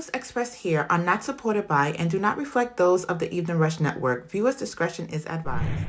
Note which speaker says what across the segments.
Speaker 1: views expressed here are not supported by and do not reflect those of the Evening Rush Network. Viewers' discretion is advised.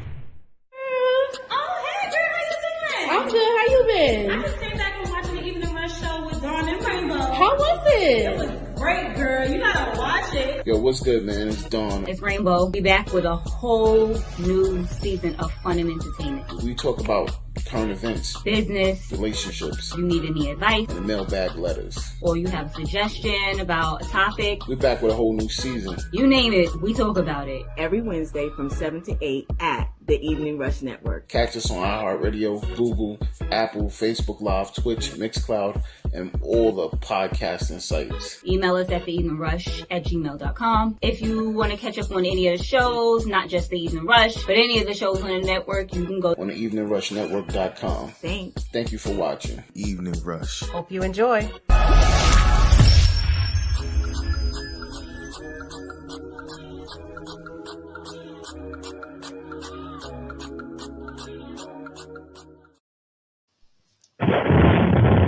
Speaker 2: Oh, hey, girl, how you doing?
Speaker 3: I'm good. How you been?
Speaker 2: I just came back from watching the Evening Rush show with Dawn and Rainbow.
Speaker 3: How was it?
Speaker 2: It was great, girl. You gotta watch it.
Speaker 4: Yo, what's good, man? It's Dawn.
Speaker 5: It's Rainbow. Be back with a whole new season of fun and entertainment.
Speaker 4: We talk about current events,
Speaker 5: Business.
Speaker 4: relationships,
Speaker 5: You need any advice,
Speaker 4: and mailbag letters.
Speaker 5: or you have a suggestion about a topic.
Speaker 4: We're back with a whole new season.
Speaker 5: You name it, we talk about it.
Speaker 6: Every Wednesday from 7 to 8 at the Evening Rush Network.
Speaker 4: Catch us on iHeartRadio, Google, Apple, Facebook Live, Twitch, Mixcloud, and all the podcasting sites.
Speaker 5: Email us at theeveningrush@gmail.com. If you want to catch up on any of the shows, not just the Evening Rush, but any of the shows on the network, you can go
Speaker 4: On the eveningrushnetwork.com.
Speaker 6: Thanks.
Speaker 4: Thank you for watching.
Speaker 7: Evening Rush.
Speaker 8: Hope you enjoy.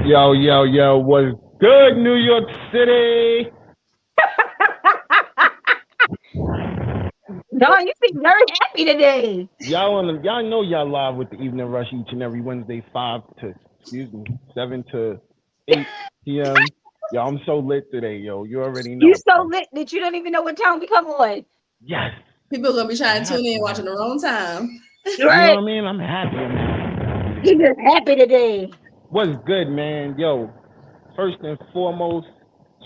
Speaker 9: Yo, what's good, New York City?
Speaker 5: Dawn, you seem very happy today.
Speaker 9: Y'all know y'all live with the Evening Rush each and every Wednesday, 7 to 8 p.m. Yo, I'm so lit today, yo. You already know.
Speaker 5: You so lit that you don't even know what time we come on.
Speaker 9: Yes.
Speaker 3: People gonna be trying to tune in watching the wrong time.
Speaker 9: You know what I mean? I'm happy.
Speaker 5: You just happy today.
Speaker 9: What's good, man? Yo, first and foremost,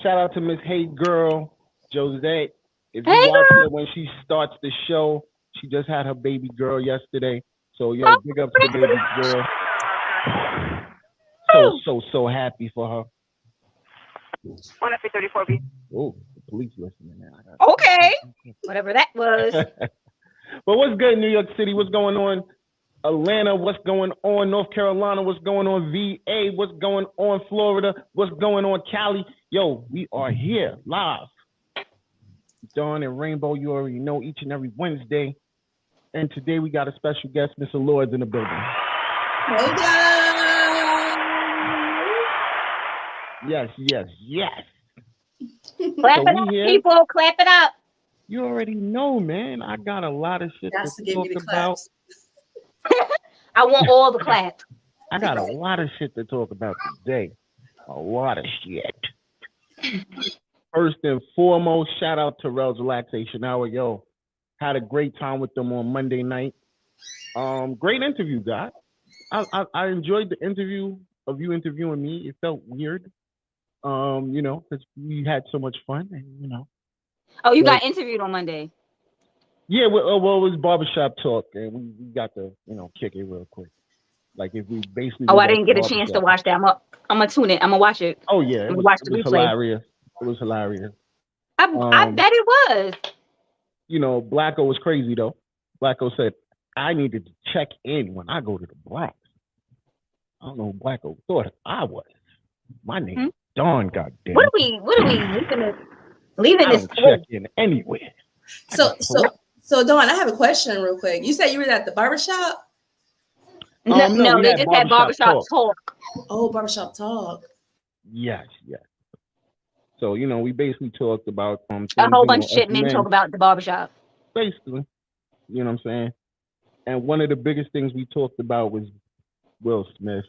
Speaker 9: shout out to Miss Hey Girl, Josette. If you watch her when she starts the show, she just had her baby girl yesterday. So, yo, big up to the baby girl. So happy for her.
Speaker 10: 134B.
Speaker 9: Oh, the police listening now.
Speaker 5: Okay. Whatever that was.
Speaker 9: But what's good, New York City? What's going on? Atlanta, what's going on? North Carolina, what's going on? VA, what's going on? Florida, what's going on? Cali. Yo, we are here live. Dawn and Rainbow, you already know, each and every Wednesday. And today we got a special guest, Mr. Lords, in the building.
Speaker 3: Hey guys.
Speaker 9: Yes.
Speaker 5: Clap it up, people. Clap it up.
Speaker 9: You already know, man. I got a lot of shit to talk about.
Speaker 5: I want all the claps.
Speaker 9: I got a lot of shit to talk about today. A lot of shit. First and foremost, shout out to Rel's Relaxation Hour. Yo, had a great time with them on Monday night. Great interview, guys. I enjoyed the interview of you interviewing me. It felt weird, because we had so much fun, and
Speaker 5: Oh, you got interviewed on Monday.
Speaker 9: Yeah, well, it was barbershop talk, and we got to, kick it real quick. Like if we basically.
Speaker 5: Oh, I didn't get a chance to watch that. I'm gonna tune it. I'm gonna watch it.
Speaker 9: Oh yeah,
Speaker 5: it was
Speaker 9: hilarious. It was hilarious.
Speaker 5: I bet it was.
Speaker 9: Blacko was crazy though. Blacko said, "I needed to check in when I go to the Blacks." I don't know who Blacko thought I was. My name is Dawn. Goddamn.
Speaker 5: What are we leaving this?
Speaker 9: Check in anywhere.
Speaker 3: So Dawn, I have a question real quick. You said you were at the barbershop?
Speaker 5: No, they just had barbershop talk.
Speaker 3: Oh, barbershop talk.
Speaker 9: Yes. So, we basically talked about
Speaker 5: a whole bunch of shit men talk about the barbershop.
Speaker 9: Basically. You know what I'm saying? And one of the biggest things we talked about was Will Smith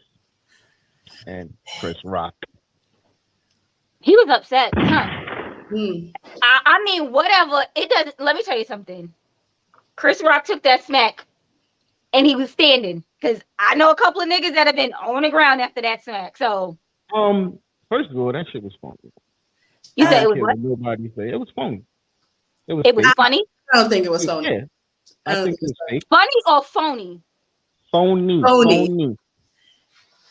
Speaker 9: and Chris Rock.
Speaker 5: He was upset, huh? I mean, whatever. It doesn't. Let me tell you something. Chris Rock took that smack, and he was standing. Cause I know a couple of niggas that have been on the ground after that smack. So,
Speaker 9: first of all, that shit was funny.
Speaker 5: You said it was what?
Speaker 9: Nobody say it was funny.
Speaker 5: It was funny.
Speaker 3: I don't think it was funny.
Speaker 9: Yeah, I think it was fake.
Speaker 5: Funny or phony?
Speaker 9: Phony.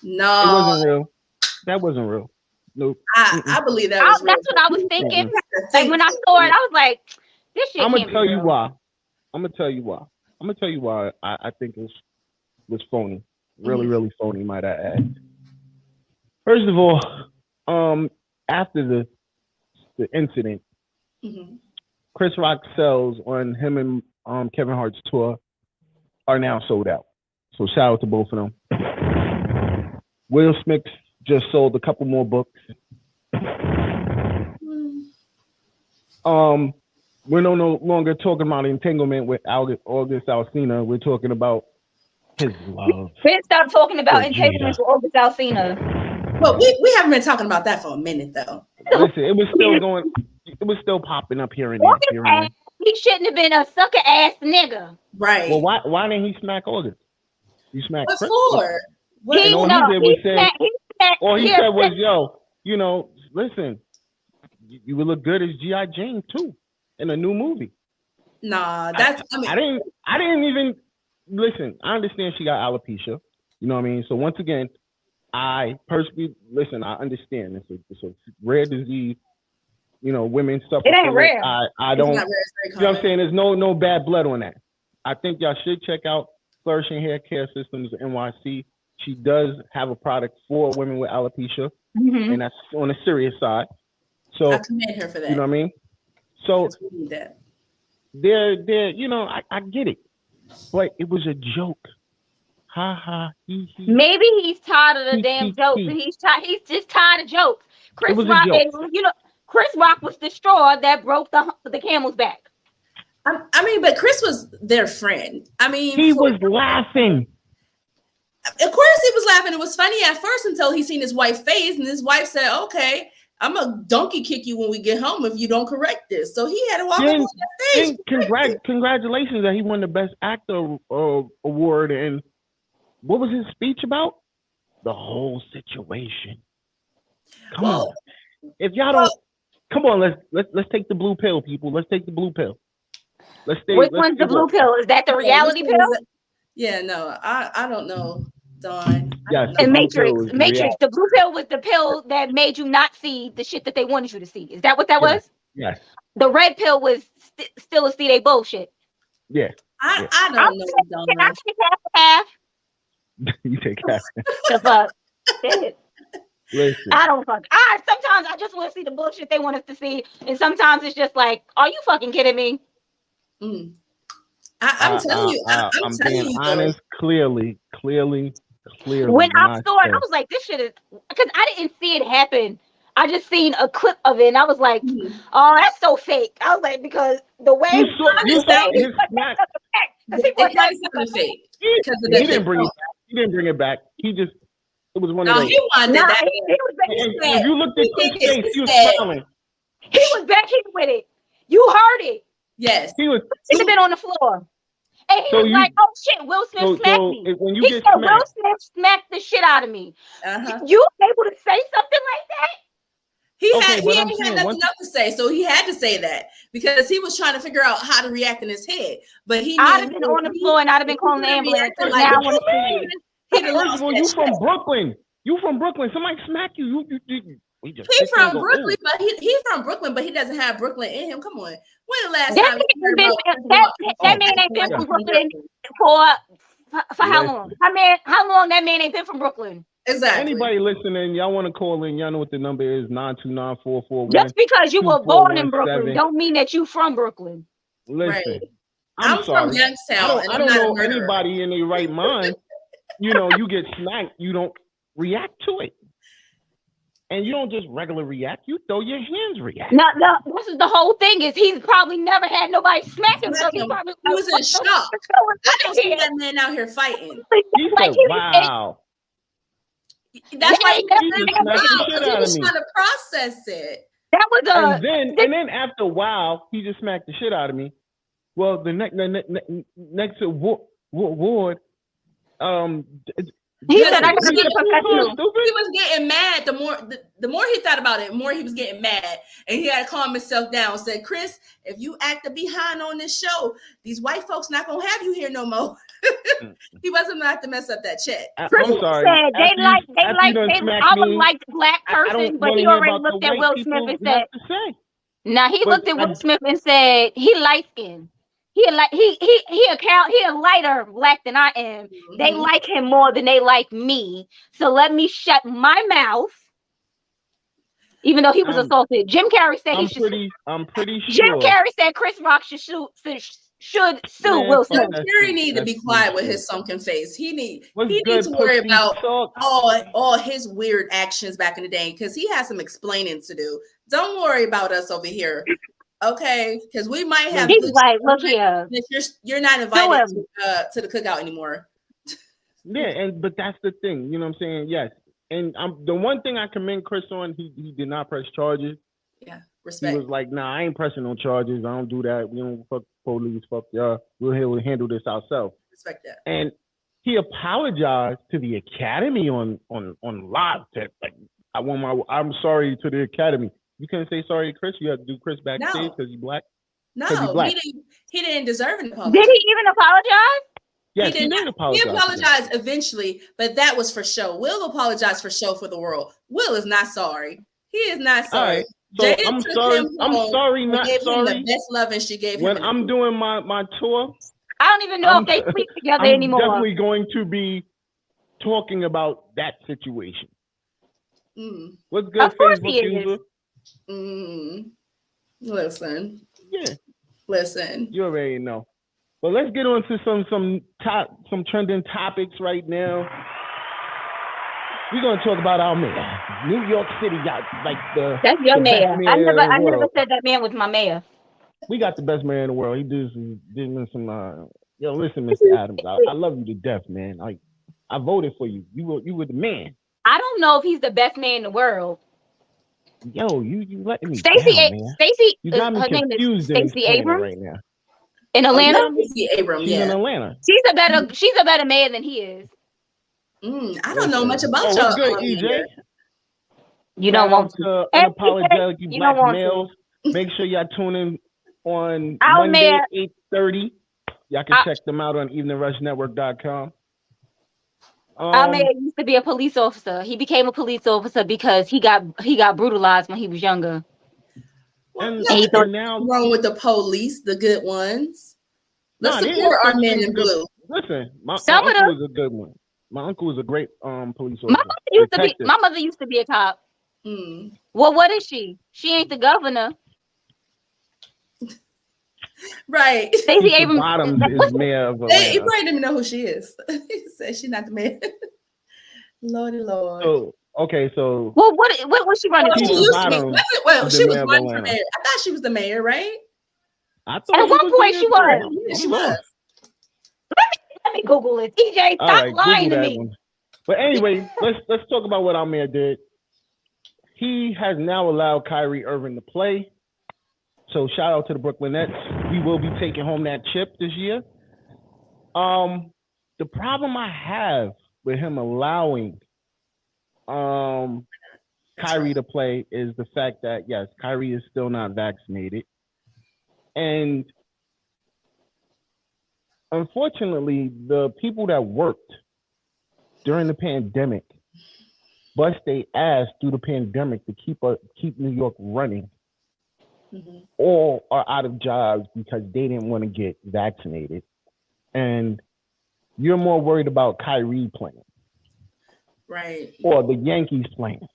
Speaker 3: No,
Speaker 9: it wasn't real. That wasn't real. Nope.
Speaker 3: I believe that was real.
Speaker 5: That's what I was thinking. Like when I saw it, I was like, "This shit."
Speaker 9: I'm gonna tell you why. I think it was phony. Really phony, might I add. First of all, after the incident, Chris Rock sales on him and Kevin Hart's tour are now sold out. So shout out to both of them. Will Smith just sold a couple more books. we're no longer talking about entanglement with August Alsina. We're talking about his love.
Speaker 5: Ben, stop talking about
Speaker 9: For
Speaker 5: entanglement
Speaker 9: Jada.
Speaker 5: with August Alsina.
Speaker 3: Well, we haven't been talking about that for a minute though.
Speaker 9: Listen, it was still going. It was still popping up here and there. Here and there.
Speaker 5: He shouldn't have been a sucker ass nigga.
Speaker 3: Right.
Speaker 9: Well, why didn't he smack August? You smacked
Speaker 3: What
Speaker 9: Chris.
Speaker 3: for?
Speaker 9: And all he did was say, all he said was, "Yo, you know, listen, you would look good as G.I. Jane too in a new movie."
Speaker 3: Nah, that's.
Speaker 9: I didn't even listen. I understand she got alopecia. You know what I mean? So once again, I personally listen. I understand it's a rare disease. You know, women suffer.
Speaker 5: It ain't rare.
Speaker 9: I don't. You know what I'm saying? There's no bad blood on that. I think y'all should check out Flourishing Hair Care Systems NYC. She does have a product for women with alopecia, and that's on the serious side. So
Speaker 3: I commend her for that.
Speaker 9: You know what I mean? So they're you know, I get it, but it was a joke. Ha ha.
Speaker 5: Maybe he's tired of the damn jokes, and he's just tired of jokes. Chris Rock, you know, Chris Rock was the straw that broke the camel's back.
Speaker 3: I mean, but Chris was their friend. I mean,
Speaker 9: he was laughing.
Speaker 3: Of course, he was laughing. It was funny at first until he seen his wife's face, and his wife said, "Okay, I'm a donkey kick you when we get home if you don't correct this." So he had to walk on that stage.
Speaker 9: Congratulations that he won the Best Actor award. And what was his speech about? The whole situation. Come on, if y'all don't, come on, let's take the blue pill, people. Let's take the blue pill.
Speaker 5: Which one's the blue pill? Is that the reality pill?
Speaker 3: Yeah, no, I don't know, Dawn.
Speaker 9: Yes,
Speaker 5: and Matrix. The blue pill was the pill that made you not see the shit that they wanted you to see. Is that what that was?
Speaker 9: Yes.
Speaker 5: The red pill was still a see they bullshit.
Speaker 9: Yeah.
Speaker 3: I don't know, Dawn.
Speaker 5: Can I take half?
Speaker 9: You take half.
Speaker 5: The fuck.
Speaker 9: Listen.
Speaker 5: I don't fuck. Sometimes I just want to see the bullshit they want us to see, and sometimes it's just like, are you fucking kidding me?
Speaker 3: I'm telling you.
Speaker 9: I'm being honest. Clearly.
Speaker 5: When I saw it, I was like, this shit is, because I didn't see it happen. I just seen a clip of it, and I was like, oh, that's so fake. I was like, because the way
Speaker 9: you saw his smack. He didn't bring it back. He just, it was one of those.
Speaker 3: He wanted that.
Speaker 9: If you looked at his face, he was smiling.
Speaker 5: He was back here with it. You heard it.
Speaker 3: Yes.
Speaker 5: He should have been on the floor. And he was like, oh shit, Will Smith smacked me.
Speaker 9: When you
Speaker 5: he
Speaker 9: get
Speaker 5: said,
Speaker 9: smacked,
Speaker 5: Will Smith smacked the shit out of me. You able to say something like that?
Speaker 3: He had nothing else to say, so he had to say that because he was trying to figure out how to react in his head. But
Speaker 5: I'd have been on the floor and I'd have been calling the ambulance.
Speaker 3: First
Speaker 9: of all, you from Brooklyn. You from Brooklyn. Somebody smack you.
Speaker 3: He's from Brooklyn, but he's from Brooklyn, but he doesn't have Brooklyn in him. Come on. When the last time
Speaker 5: that man ain't been from Brooklyn for how long? How long that man ain't been from Brooklyn?
Speaker 3: Exactly.
Speaker 9: Anybody listening, y'all want to call in, y'all know what the number is, 929-441.
Speaker 5: Just because you were born in Brooklyn don't mean that you from Brooklyn.
Speaker 9: Listen,
Speaker 3: I'm
Speaker 9: sorry.
Speaker 3: From Youngstown.
Speaker 9: I don't know anybody in their right mind. You know, you get smacked, you don't react to it. And you don't just regular react, you throw your hands react.
Speaker 5: No, this is the whole thing is he's probably never had nobody smack him. So he
Speaker 3: was in shock. I don't see that man out here fighting.
Speaker 9: He said, wow.
Speaker 3: That's why he was trying to process it.
Speaker 5: That was
Speaker 9: and then after a while, he just smacked the shit out of me. Well, the next award,
Speaker 5: he said, "I gotta be a professional."
Speaker 3: He was getting mad. The more he thought about it, the more he was getting mad, and he had to calm himself down. And said, "Chris, if you act behind on this show, these white folks not gonna have you here no more." He wasn't about to mess up that check.
Speaker 9: I'm sorry.
Speaker 5: Said, I would like the black person, but he already looked at Will Smith and said, "Now he looked at Will Smith and said he light skinned. He a lighter black than I am. They like him more than they like me. So let me shut my mouth." Even though he was assaulted, Jim Carrey said
Speaker 9: I'm pretty sure.
Speaker 5: Jim Carrey said Chris Rock should sue Will Smith.
Speaker 3: Carey need to be quiet with his sunken face. He needs to worry about all his weird actions back in the day because he has some explaining to do. Don't worry about us over here. Okay, because we might have.
Speaker 5: He was like, "Look here,
Speaker 3: You're not invited to the cookout anymore."
Speaker 9: Yeah, but that's the thing. You know what I'm saying? Yes. And the one thing I commend Chris on, he did not press charges.
Speaker 3: Yeah, respect.
Speaker 9: He was like, "Nah, I ain't pressing no charges. I don't do that. We don't fuck police. Fuck y'all. We'll handle this ourselves."
Speaker 3: Respect that.
Speaker 9: And he apologized to the Academy on live. Like, I'm sorry to the Academy. You can't say sorry to Chris. You have to do Chris backstage because he's black.
Speaker 3: No, he didn't deserve an apology.
Speaker 5: Did he even apologize?
Speaker 9: Yes, he did apologize.
Speaker 3: He apologized eventually, but that was for show. Will apologized for show for the world. Will is not sorry. He is not sorry.
Speaker 9: All right. So
Speaker 3: Jada
Speaker 9: I'm sorry. I'm sorry, not
Speaker 3: gave
Speaker 9: sorry.
Speaker 3: Him the best loving she gave him.
Speaker 9: When I'm doing my tour,
Speaker 5: I don't even know if they sleep together anymore.
Speaker 9: I'm definitely going to be talking about that situation. What's good, Facebook user?
Speaker 3: Listen.
Speaker 9: Yeah.
Speaker 3: Listen.
Speaker 9: You already know. But let's get on to some trending topics right now. We're gonna talk about our mayor. New York City got like
Speaker 5: that's your mayor. I never
Speaker 9: world.
Speaker 5: said that man was my mayor.
Speaker 9: We got the best mayor in the world. He did some yo, listen, Mr. Adams. I love you to death, man. Like, I voted for you. You were the man.
Speaker 5: I don't know if he's the best man in the world.
Speaker 9: Yo, you letting me
Speaker 5: Stacey,
Speaker 9: down, man.
Speaker 5: Stacey,
Speaker 9: you got me
Speaker 5: her name is Stacey Abrams
Speaker 9: right now.
Speaker 5: in Atlanta.
Speaker 3: Stacey Abrams,
Speaker 9: She's in Atlanta.
Speaker 5: She's a better mayor than he is.
Speaker 3: I don't know much about y'all.
Speaker 9: What's good, EJ?
Speaker 5: You don't want to.
Speaker 9: Unapologetic, you black males. Make sure y'all tune in on Monday, 8:30. Y'all can check them out on eveningrushnetwork.com.
Speaker 5: Our mayor used to be a police officer. He became a police officer because he got brutalized when he was younger.
Speaker 3: And now wrong with the police, the good ones. Let's support our men in blue.
Speaker 9: Listen, my uncle was a good one. My uncle was a great police officer.
Speaker 5: My mother used to be a cop. Well, what is she? She ain't the governor.
Speaker 3: Right.
Speaker 5: Stacey Abrams
Speaker 9: is mayor of Atlanta.
Speaker 3: You probably didn't know who she is. He said she's not the mayor. Lordy Lord.
Speaker 9: So okay, so
Speaker 5: well, what was she running?
Speaker 3: She used to be. Well, she was running for mayor. I thought she was the mayor, right?
Speaker 5: I thought at one point she was.
Speaker 3: Yeah, she was.
Speaker 5: Let me Google it. TJ, stop lying to me.
Speaker 9: One. But anyway, let's talk about what our mayor did. He has now allowed Kyrie Irving to play. So shout out to the Brooklyn Nets. We will be taking home that chip this year. The problem I have with him allowing Kyrie to play is the fact that, yes, Kyrie is still not vaccinated. And unfortunately, the people that worked during the pandemic bust their ass through the pandemic to keep New York running. All are out of jobs because they didn't want to get vaccinated. And you're more worried about Kyrie playing.
Speaker 3: Right.
Speaker 9: Or the Yankees playing.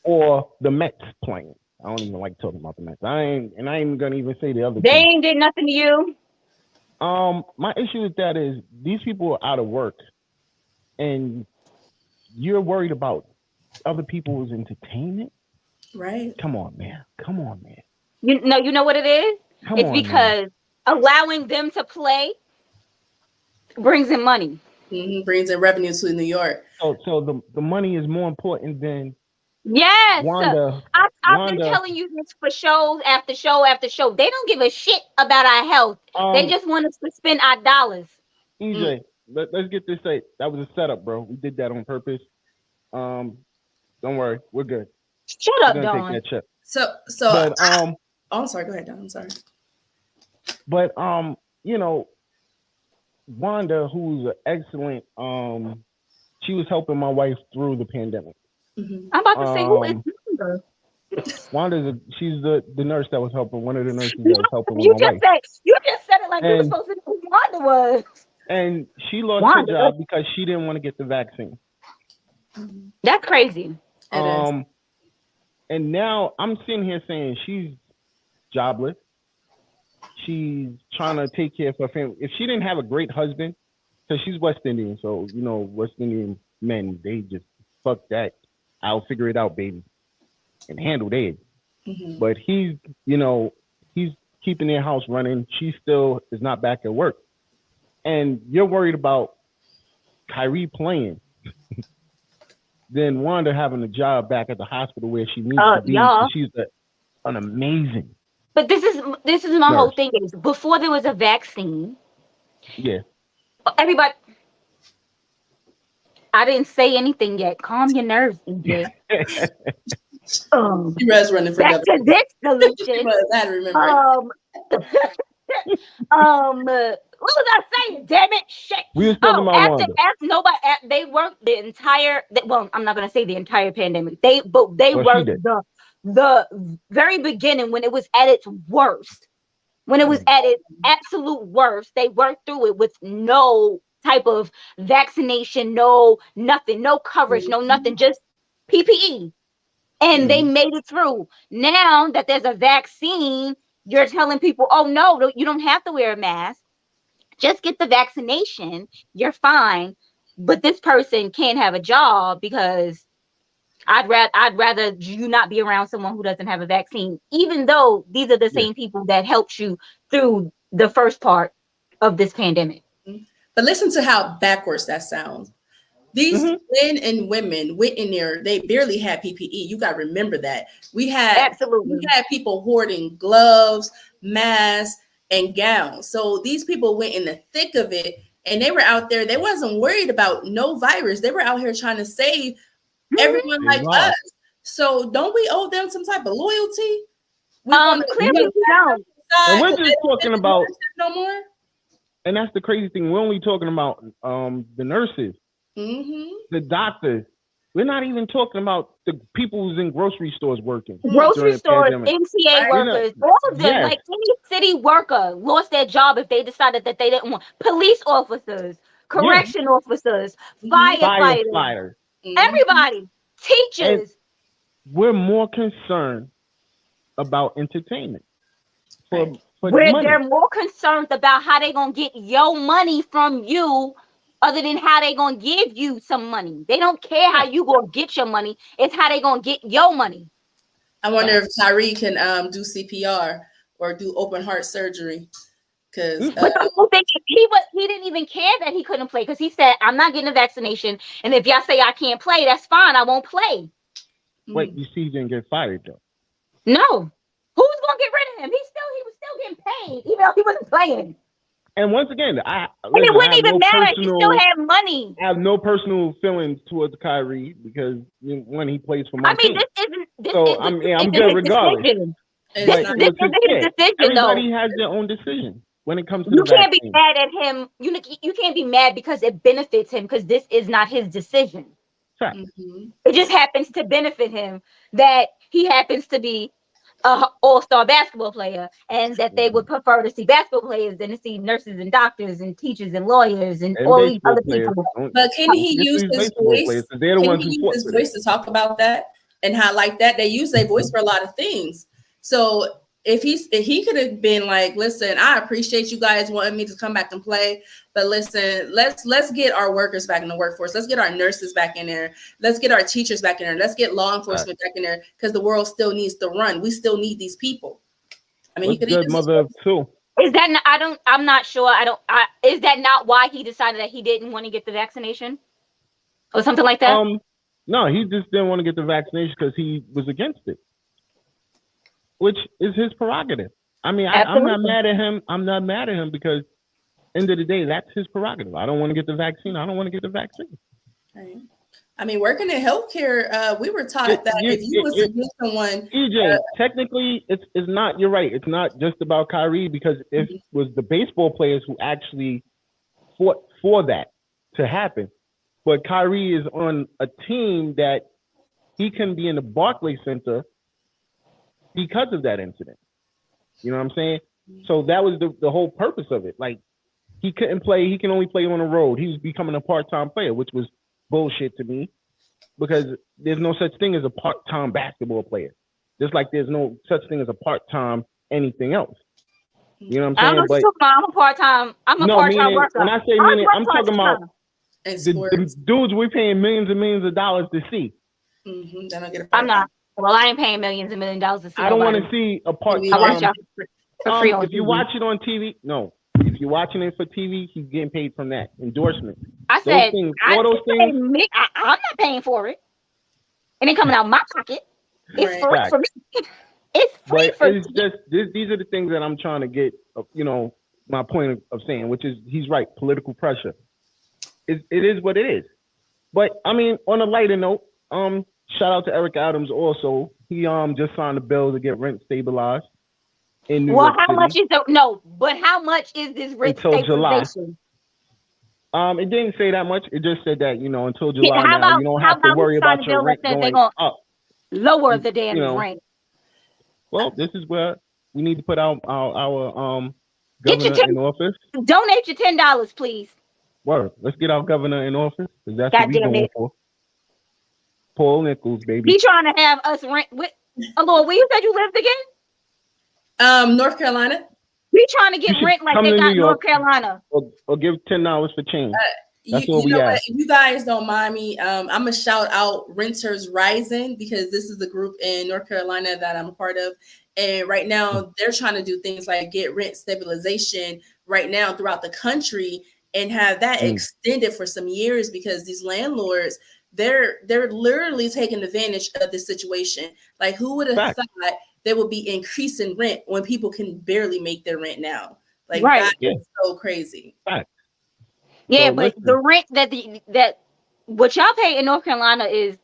Speaker 9: Or the Mets playing. I don't even like talking about the Mets. I ain't even gonna even say the other
Speaker 5: They ain't did nothing to you.
Speaker 9: My issue with that is these people are out of work and you're worried about other people's entertainment.
Speaker 3: Right.
Speaker 9: Come on, man.
Speaker 5: You know what it is? It's because allowing them to play brings in money.
Speaker 3: Brings in revenue to New York.
Speaker 9: So the money is more important than
Speaker 5: yes.
Speaker 9: Wanda.
Speaker 5: I've been telling you this for shows after show after show. They don't give a shit about our health. They just want us to spend our dollars.
Speaker 9: EJ, let's get this straight. That was a setup, bro. We did that on purpose. Don't worry, we're good.
Speaker 5: Shut up, Dawn.
Speaker 9: Take that chip.
Speaker 3: But I'm sorry. Go ahead, Dawn. I'm sorry.
Speaker 9: But Wanda, who's an excellent, she was helping my wife through the pandemic.
Speaker 5: I'm about to say, who is Wanda?
Speaker 9: She's the nurse that was helping, one of the nurses that was helping with my wife.
Speaker 5: You just said it like you were supposed to know who Wanda was.
Speaker 9: And she lost her job because she didn't want to get the vaccine.
Speaker 5: That's crazy.
Speaker 9: And now I'm sitting here saying she's jobless. She's trying to take care of her family. If she didn't have a great husband, because she's West Indian, so West Indian men, they just fuck that. I'll figure it out, baby, and handle that. But he's keeping their house running. She still is not back at work. And you're worried about Kyrie playing, then Wanda having a job back at the hospital where she needs to be. She's an amazing.
Speaker 5: But this is my whole thing is before there was a vaccine.
Speaker 9: Yeah.
Speaker 5: Everybody. I didn't say anything yet. Calm your nerves, EJ.
Speaker 3: She was running for
Speaker 5: back to this solution.
Speaker 3: I remember.
Speaker 5: What was I saying? Damn it! Shit.
Speaker 9: We was talking about Wanda.
Speaker 5: After nobody, they worked the entire. Well, I'm not gonna say the entire pandemic. They worked the very beginning when it was at its worst. When it was at its absolute worst, they worked through it with no type of vaccination, no nothing, no coverage, no nothing, just PPE. And they made it through. Now that there's a vaccine, you're telling people, oh no, you don't have to wear a mask. Just get the vaccination. You're fine. But this person can't have a job because I'd rather you not be around someone who doesn't have a vaccine, even though these are the same people that helped you through the first part of this pandemic.
Speaker 3: But listen to how backwards that sounds. These men and women went in there, they barely had PPE. You got to remember that. We had people hoarding gloves, masks, and gowns. So these people went in the thick of it, and they were out there. They wasn't worried about no virus. They were out here trying to save everyone like us. So don't we owe them some type of loyalty?
Speaker 5: Clearly we don't.
Speaker 9: And we're just talking about
Speaker 3: no more.
Speaker 9: And that's the crazy thing. We're only talking about the nurses, the doctors. We're not even talking about the people who's in grocery stores working.
Speaker 5: Grocery stores, MTA workers, all of them. Like any city worker lost their job if they decided that they didn't want. Police officers, correction officers, firefighters, everybody, teachers.
Speaker 9: And we're more concerned about entertainment.
Speaker 5: They're more concerned about how they're going to get your money from you other than how they're going to give you some money. They don't care how you going to get your money. It's how they're going to get your money.
Speaker 3: I wonder if Kyrie can do CPR or do open heart surgery. Because
Speaker 5: but the whole thing, he didn't even care that he couldn't play because he said, I'm not getting a vaccination. And if y'all say I can't play, that's fine. I won't play.
Speaker 9: Wait, you see he didn't get fired though?
Speaker 5: No. Who's going to get rid of him? He was still getting paid, even though he wasn't playing.
Speaker 9: And once again,
Speaker 5: it wouldn't even matter. He still had money.
Speaker 9: I have no personal feelings towards Kyrie because when he plays for my team. I'm good regardless.
Speaker 5: This isn't his decision,
Speaker 9: Everybody has their own decision when it comes to
Speaker 5: you can't be mad at him. You can't be mad because it benefits him because this is not his decision. It just happens to benefit him that he happens to be an all-star basketball player and that they would prefer to see basketball players than to see nurses and doctors and teachers and lawyers and all these other people.
Speaker 3: But can he use his voice? Can he use his voice to talk about that and highlight that? They use their voice for a lot of things. So if he could have been like, listen, I appreciate you guys wanting me to come back and play, but listen, let's get our workers back in the workforce. Let's get our nurses back in there. Let's get our teachers back in there. Let's get law enforcement back in there because the world still needs to run. We still need these people. I mean, he could
Speaker 9: good mother of two.
Speaker 5: Is that not, I'm not sure. Is that not why he decided that he didn't want to get the vaccination or something like that?
Speaker 9: No, he just didn't want to get the vaccination because he was against it, which is his prerogative. I mean, I'm not mad at him. I'm not mad at him because end of the day, that's his prerogative. I don't want to get the vaccine. I don't want to get the vaccine.
Speaker 3: Right. I mean, working in healthcare, we were taught that if you was to give someone,
Speaker 9: EJ, technically, it's not. You're right. It's not just about Kyrie because if it was the baseball players who actually fought for that to happen, but Kyrie is on a team that he can be in the Barclays Center because of that incident. You know what I'm saying? So that was the whole purpose of it. Like he couldn't play. He can only play on the road. He was becoming a part-time player, which was bullshit to me because there's no such thing as a part-time basketball player. Just like there's no such thing as a part-time anything else. You know what I'm saying?
Speaker 5: I'm a part-time. I'm a part-time worker.
Speaker 9: When I say meaning, I'm talking about the dudes we're paying millions and millions of dollars to see.
Speaker 3: Then I get
Speaker 5: I'm not. Well, I ain't paying millions and $1 millions to see.
Speaker 9: I don't want to see a part-time.
Speaker 5: I watch y'all for free on
Speaker 9: if you
Speaker 5: TV.
Speaker 9: watch it on TV, no. If you're watching it for TV, he's getting paid from that endorsement.
Speaker 5: I said,
Speaker 9: all those things.
Speaker 5: I'm not paying for it. It ain't coming out of my pocket. It's free for me. It's free for me.
Speaker 9: These are the things that I'm trying to get, my point of saying, which is he's right, political pressure. It is what it is. But, I mean, on a lighter note, shout out to Eric Adams also. He just signed a bill to get rent stabilized in New York City.
Speaker 5: How much is this rent
Speaker 9: until
Speaker 5: stabilization?
Speaker 9: July. It didn't say that much. It just said that, until July you don't have to worry about your rent going up.
Speaker 5: Lower the damn rent.
Speaker 9: Well, this is where we need to put our governor in office.
Speaker 5: Donate your $10, please.
Speaker 9: Word. Let's get our governor in office, because that's what we're going for. Paul Nichols, baby.
Speaker 5: He trying to have us rent with Lord, where you said you lived again?
Speaker 3: North Carolina.
Speaker 5: We trying to get rent like they got North Carolina.
Speaker 9: Or give $10 for change. That's what
Speaker 3: we
Speaker 9: ask.
Speaker 3: If you guys don't mind me, I'm gonna shout out Renters Rising, because this is the group in North Carolina that I'm a part of. And right now they're trying to do things like get rent stabilization right now throughout the country and have that extended for some years, because these landlords, they're literally taking advantage of this situation. Like, who would have thought they would be increasing rent when people can barely make their rent now? Like, that is so crazy.
Speaker 5: Yeah, so but the rent that what y'all pay in North Carolina is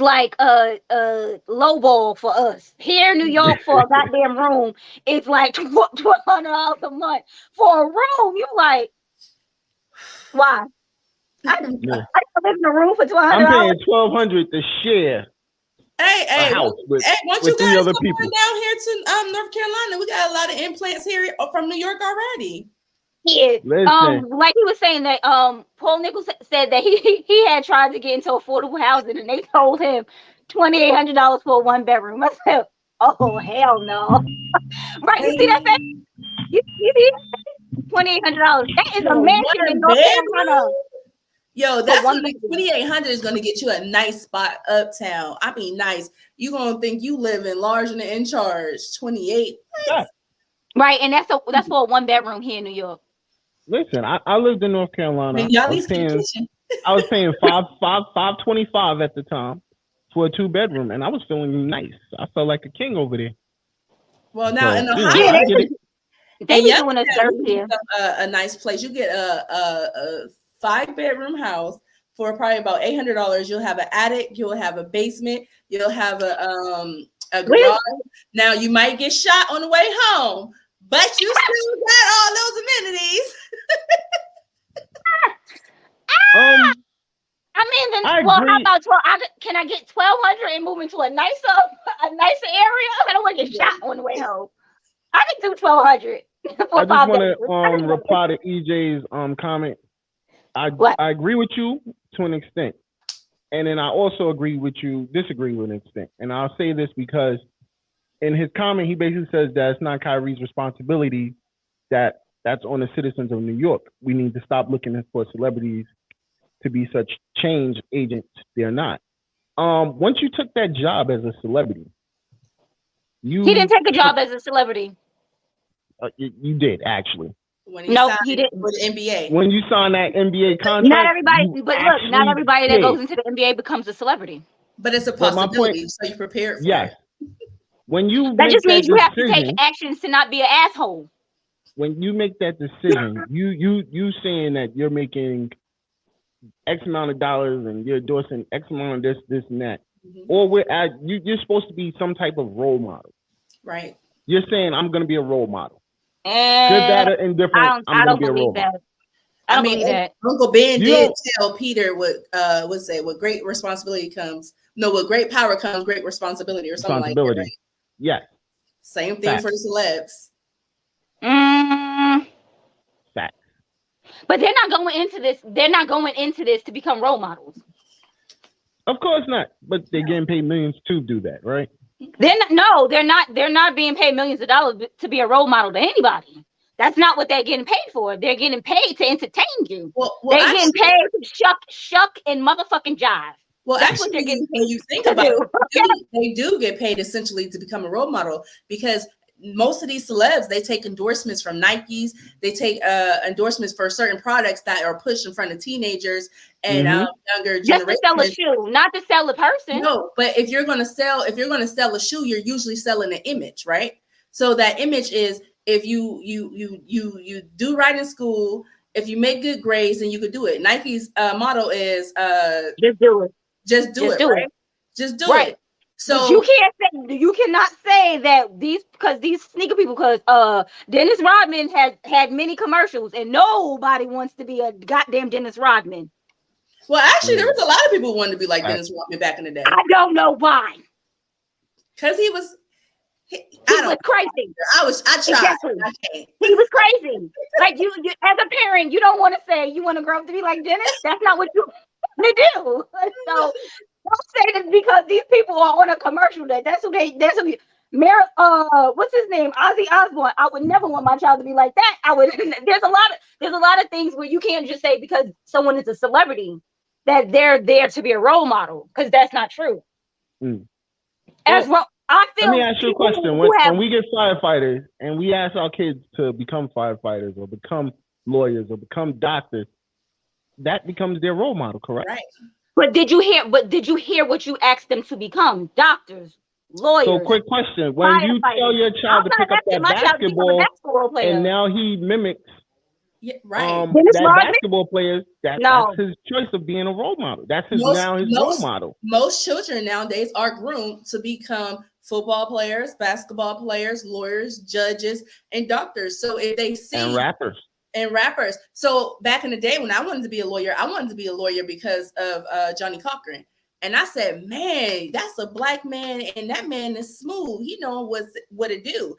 Speaker 5: like a lowball for us. Here in New York, for a goddamn room, it's like $1,200 a month for a room. You like, why? I live in a room for $1,200.
Speaker 9: I'm paying $1,200 to share.
Speaker 3: Hey,
Speaker 9: house with
Speaker 3: once you guys
Speaker 9: other
Speaker 3: come
Speaker 9: people
Speaker 3: down here to North Carolina, we got a lot of implants here from New York already.
Speaker 5: Yeah, like he was saying that Paul Nichols said that he had tried to get into affordable housing and they told him $2,800 for a 1-bedroom. I said, oh hell no! Right? You see that thing? You see $2,800? That is a mansion in North Carolina.
Speaker 3: Yo, that's $2,800 is gonna get you a nice spot uptown. I mean, nice. You gonna think you live in large and in charge. 28.
Speaker 5: Right, and that's for a 1-bedroom here in New York.
Speaker 9: Listen, I lived in North Carolina. I was paying $525 at the time for a 2-bedroom, and I was feeling nice. I felt like a king over there.
Speaker 3: Well, now in Ohio,
Speaker 5: they be doing a service here.
Speaker 3: A nice place. You get a 5-bedroom house for probably about $800. You'll have an attic. You'll have a basement. You'll have a garage. Now you might get shot on the way home, but you still got all those amenities.
Speaker 5: How about 12? Can I get $1,200 and move into a nicer area? I don't want to get shot on the way home. I can do $1,200.
Speaker 9: I just want to reply to EJ's comment. I agree with you to an extent, and then I also disagree with an extent. And I'll say this because in his comment, he basically says that it's not Kyrie's responsibility, that's on the citizens of New York. We need to stop looking for celebrities to be such change agents. They're not. Once you took that job as a celebrity, he
Speaker 5: didn't take a job as a celebrity.
Speaker 9: You did actually.
Speaker 5: No, he didn't.
Speaker 3: With the NBA.
Speaker 9: When you sign that NBA contract,
Speaker 5: not everybody that goes into the NBA becomes a celebrity.
Speaker 3: But it's a possibility, so you prepared for it.
Speaker 9: When you
Speaker 5: that just means you have to take actions to not be an asshole.
Speaker 9: When you make that decision, you saying that you're making X amount of dollars and you're endorsing X amount of this, and that. Or you're supposed to be some type of role model.
Speaker 3: Right.
Speaker 9: You're saying I'm gonna be a role model. Good, bad, or indifferent. I'm gonna be a role model.
Speaker 5: I believe that.
Speaker 3: Uncle Ben did tell Peter what great responsibility comes. No, with great power comes great responsibility, or something like that. Right?
Speaker 9: Yes.
Speaker 3: Same thing for the celebs.
Speaker 9: Facts.
Speaker 5: But they're not going into this. They're not going into this to become role models.
Speaker 9: Of course not. But they're getting paid millions to do that, right?
Speaker 5: They're not. They're not being paid millions of dollars to be a role model to anybody. That's not what they're getting paid for. They're getting paid to entertain you. They're getting paid to shuck and motherfucking jive.
Speaker 3: Well,
Speaker 5: That's
Speaker 3: actually,
Speaker 5: what they're getting
Speaker 3: when
Speaker 5: paid
Speaker 3: you think
Speaker 5: to
Speaker 3: about
Speaker 5: do.
Speaker 3: it, they do get paid essentially to become a role model, because most of these celebs, they take endorsements from Nikes. They take endorsements for certain products that are pushed in front of teenagers and younger
Speaker 5: Just to sell a
Speaker 3: generations.
Speaker 5: shoe, not to sell a person.
Speaker 3: No, but if you're going to sell a shoe, you're usually selling an image, right? So that image is, if you do right in school, if you make good grades, then you could do it. Nike's motto is
Speaker 5: just do it.
Speaker 3: just do it, right? Just do it.
Speaker 5: But
Speaker 3: So
Speaker 5: you cannot say that these sneaker people, because Dennis Rodman had many commercials and nobody wants to be a goddamn Dennis Rodman.
Speaker 3: well, actually, there was a lot of people who wanted to be like Dennis Rodman back in the day.
Speaker 5: I don't know why.
Speaker 3: Because he was
Speaker 5: crazy.
Speaker 3: I tried.
Speaker 5: Exactly.
Speaker 3: I can't.
Speaker 5: He was crazy. Like you as a parent, you don't want to say you want to grow up to be like Dennis. That's not what you want to do. So don't say that because these people are on a commercial that's who what's his name? Ozzy Osbourne. I would never want my child to be like that. There's a lot of things where you can't just say because someone is a celebrity that they're there to be a role model, because that's not true. As well, I feel.
Speaker 9: Let me ask you a question. When we get firefighters and we ask our kids to become firefighters or become lawyers or become doctors, that becomes their role model, correct?
Speaker 3: Right.
Speaker 5: But did you hear what you asked them to become? Doctors, lawyers.
Speaker 9: So, quick question: when you tell your child to pick up that basketball, and now he mimics, that basketball player, that's his choice of being a role model. That's his role model.
Speaker 3: Most children nowadays are groomed to become football players, basketball players, lawyers, judges, and doctors. So if they see and rappers. So back in the day when I wanted to be a lawyer, because of Johnny Cochran. And I said, man, that's a black man, and that man is smooth. He knows what it do.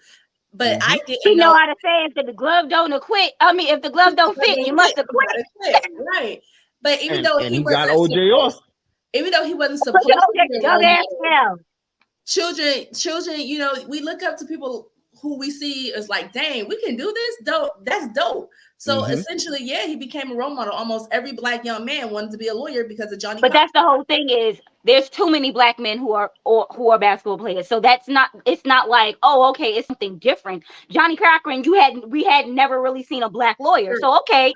Speaker 3: But I didn't
Speaker 5: know how to say if the glove don't acquit. I mean, if the glove don't fit, you must acquit.
Speaker 3: Right. But even though
Speaker 9: he got OJ off.
Speaker 3: Even though he wasn't supposed to, children, we look up to people who we see as like, dang, we can do this. Dope. That's dope. So essentially, he became a role model. Almost every black young man wanted to be a lawyer because of Johnny.
Speaker 5: But that's the whole thing is there's too many black men who are basketball players. So it's not like, oh, okay, it's something different. Johnny Cochran, we had never really seen a black lawyer. So okay,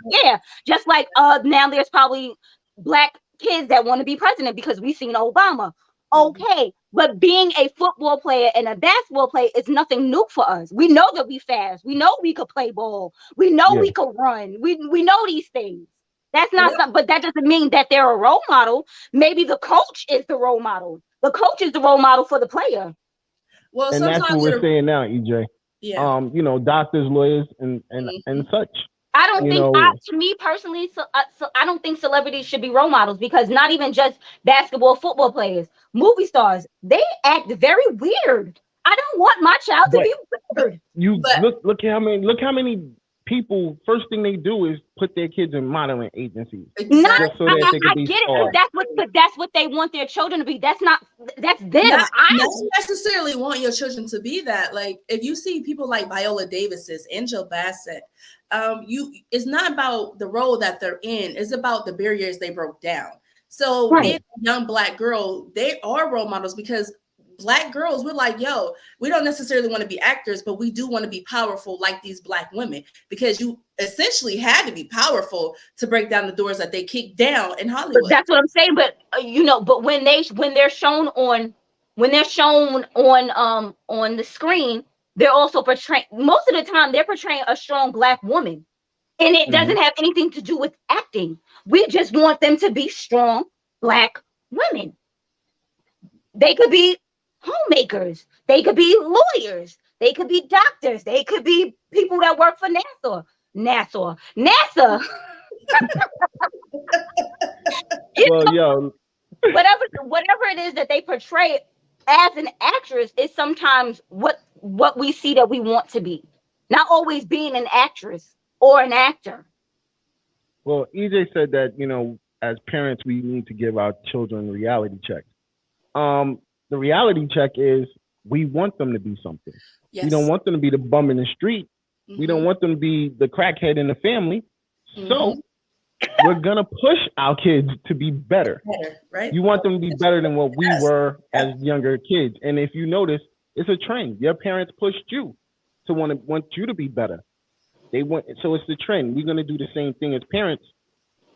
Speaker 5: just like now there's probably black kids that want to be president because we've seen Obama. Okay, but being a football player and a basketball player is nothing new for us. We know that we fast. We know we could play ball. We know we could run. We know these things. That's not something, but that doesn't mean that they're a role model. Maybe the coach is the role model. The coach is the role model for the player.
Speaker 3: Well,
Speaker 9: and that's what we're saying now, EJ.
Speaker 3: Yeah.
Speaker 9: Doctors, lawyers, and such.
Speaker 5: I don't think, to me personally, so I don't think celebrities should be role models, because not even just basketball, football players, movie stars, they act very weird. I don't want my child to be weird.
Speaker 9: Look how many people, first thing they do is put their kids in modeling agencies.
Speaker 5: I get it. That's what they want their children to be. That's them.
Speaker 3: I don't necessarily want your children to be that. Like, if you see people like Viola Davis, Angel Bassett, it's not about the role that they're in. It's about the barriers they broke down. So being a young black girl, they are role models, because black girls, we're like, yo, we don't necessarily want to be actors, but we do want to be powerful like these black women, because you essentially had to be powerful to break down the doors that they kicked down in Hollywood.
Speaker 5: But that's what I'm saying. But but when they're shown on the screen, they're also portraying, most of the time they're portraying a strong black woman, and it doesn't have anything to do with acting. We just want them to be strong black women. They could be homemakers, they could be lawyers, they could be doctors, they could be people that work for NASA. Whatever it is that they portray as an actress is sometimes what we see that we want to be, not always being an actress or an actor.
Speaker 9: Well, EJ said that, as parents, we need to give our children reality checks. The reality check is we want them to be something. Yes. We don't want them to be the bum in the street. We don't want them to be the crackhead in the family. So we're gonna push our kids to be better.
Speaker 3: Right?
Speaker 9: You want them to be better than what we were as younger kids. And if you notice, it's a trend. Your parents pushed you to want you to be better. So it's the trend. We're gonna do the same thing as parents.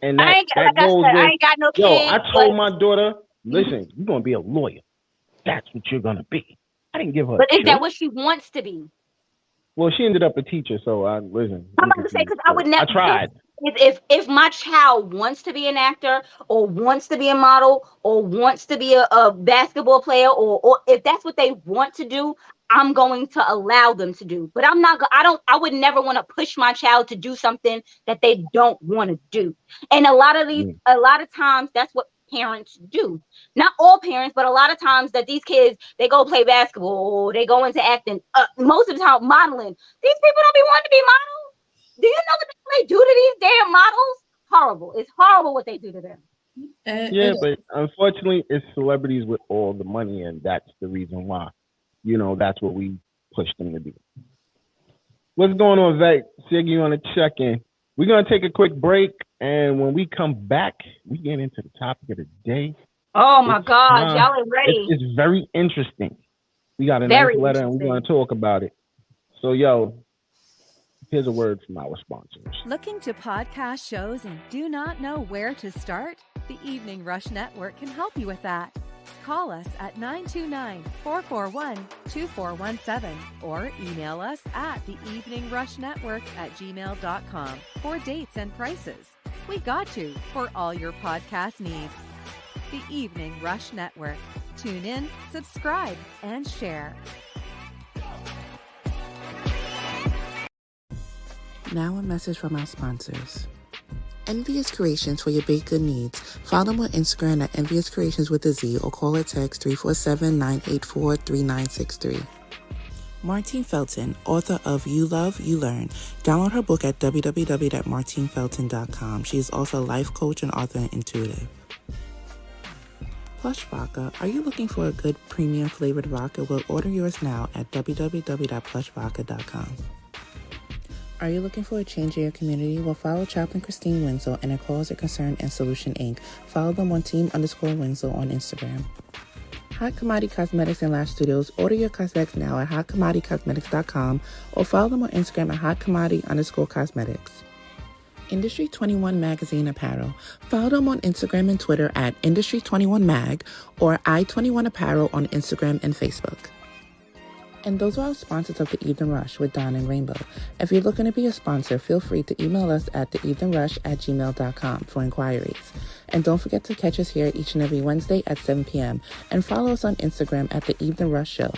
Speaker 9: And that goes with,
Speaker 5: I ain't got no kids.
Speaker 9: I told my daughter, listen, you're gonna be a lawyer. That's what you're gonna be. I didn't give her.
Speaker 5: But is that what she wants to be?
Speaker 9: Well, she ended up a teacher, so listen.
Speaker 5: I'm about to say, because I would never.
Speaker 9: I tried.
Speaker 5: If my child wants to be an actor or wants to be a model or wants to be a basketball player or if that's what they want to do, I'm going to allow them to do. But I would never want to push my child to do something that they don't want to do. And a lot of times that's what parents do. Not all parents, but a lot of times that these kids, they go play basketball or they go into acting. Most of the time modeling. These people don't be wanting to be models. Do you know what they do to these damn models? Horrible. It's horrible what they do to them.
Speaker 9: Yeah, but unfortunately, it's celebrities with all the money, and that's the reason why. That's what we push them to do. What's going on, Zach? Siggy on the check-in. We're going to take a quick break, and when we come back, we get into the topic of the day.
Speaker 5: Oh, my God. Y'all are ready.
Speaker 9: It's very interesting. We got a nice letter, and we're going to talk about it. So, here's a word from our sponsors.
Speaker 7: Looking to podcast shows and do not know where to start? The Evening Rush Network can help you with that. Call us at 929-441-2417 or email us at theeveningrushnetwork@gmail.com for dates and prices. We got you for all your podcast needs. The Evening Rush Network. Tune in, subscribe, and share.
Speaker 1: Now a message from our sponsors. Envious Creations for your baked good needs. Follow them on Instagram at Envious Creations with a Z or call or text 347-984-3963. Martine Felton, author of You Love, You Learn. Download her book at www.martinefelton.com. She is also a life coach and author and intuitive. Plush Vodka. Are you looking for a good premium flavored vodka? Well, order yours now at www.plushvodka.com. Are you looking for a change in your community? Well, follow Chaplain Christine Winslow and her Cause of Concern and Solution Inc. Follow them on team_Winslow on Instagram. Hot Commodity Cosmetics and Lash Studios. Order your cosmetics now at hotcommodity.cosmetics.com or follow them on Instagram at hotcommodity_cosmetics. Industry 21 Magazine Apparel. Follow them on Instagram and Twitter at Industry 21 Mag or I21 Apparel on Instagram and Facebook. And those are our sponsors of The Evening Rush with Don and Rainbow. If you're looking to be a sponsor, feel free to email us at theeveningrush@gmail.com for inquiries. And don't forget to catch us here each and every Wednesday at 7 p.m. And follow us on Instagram at The Evening Rush Show.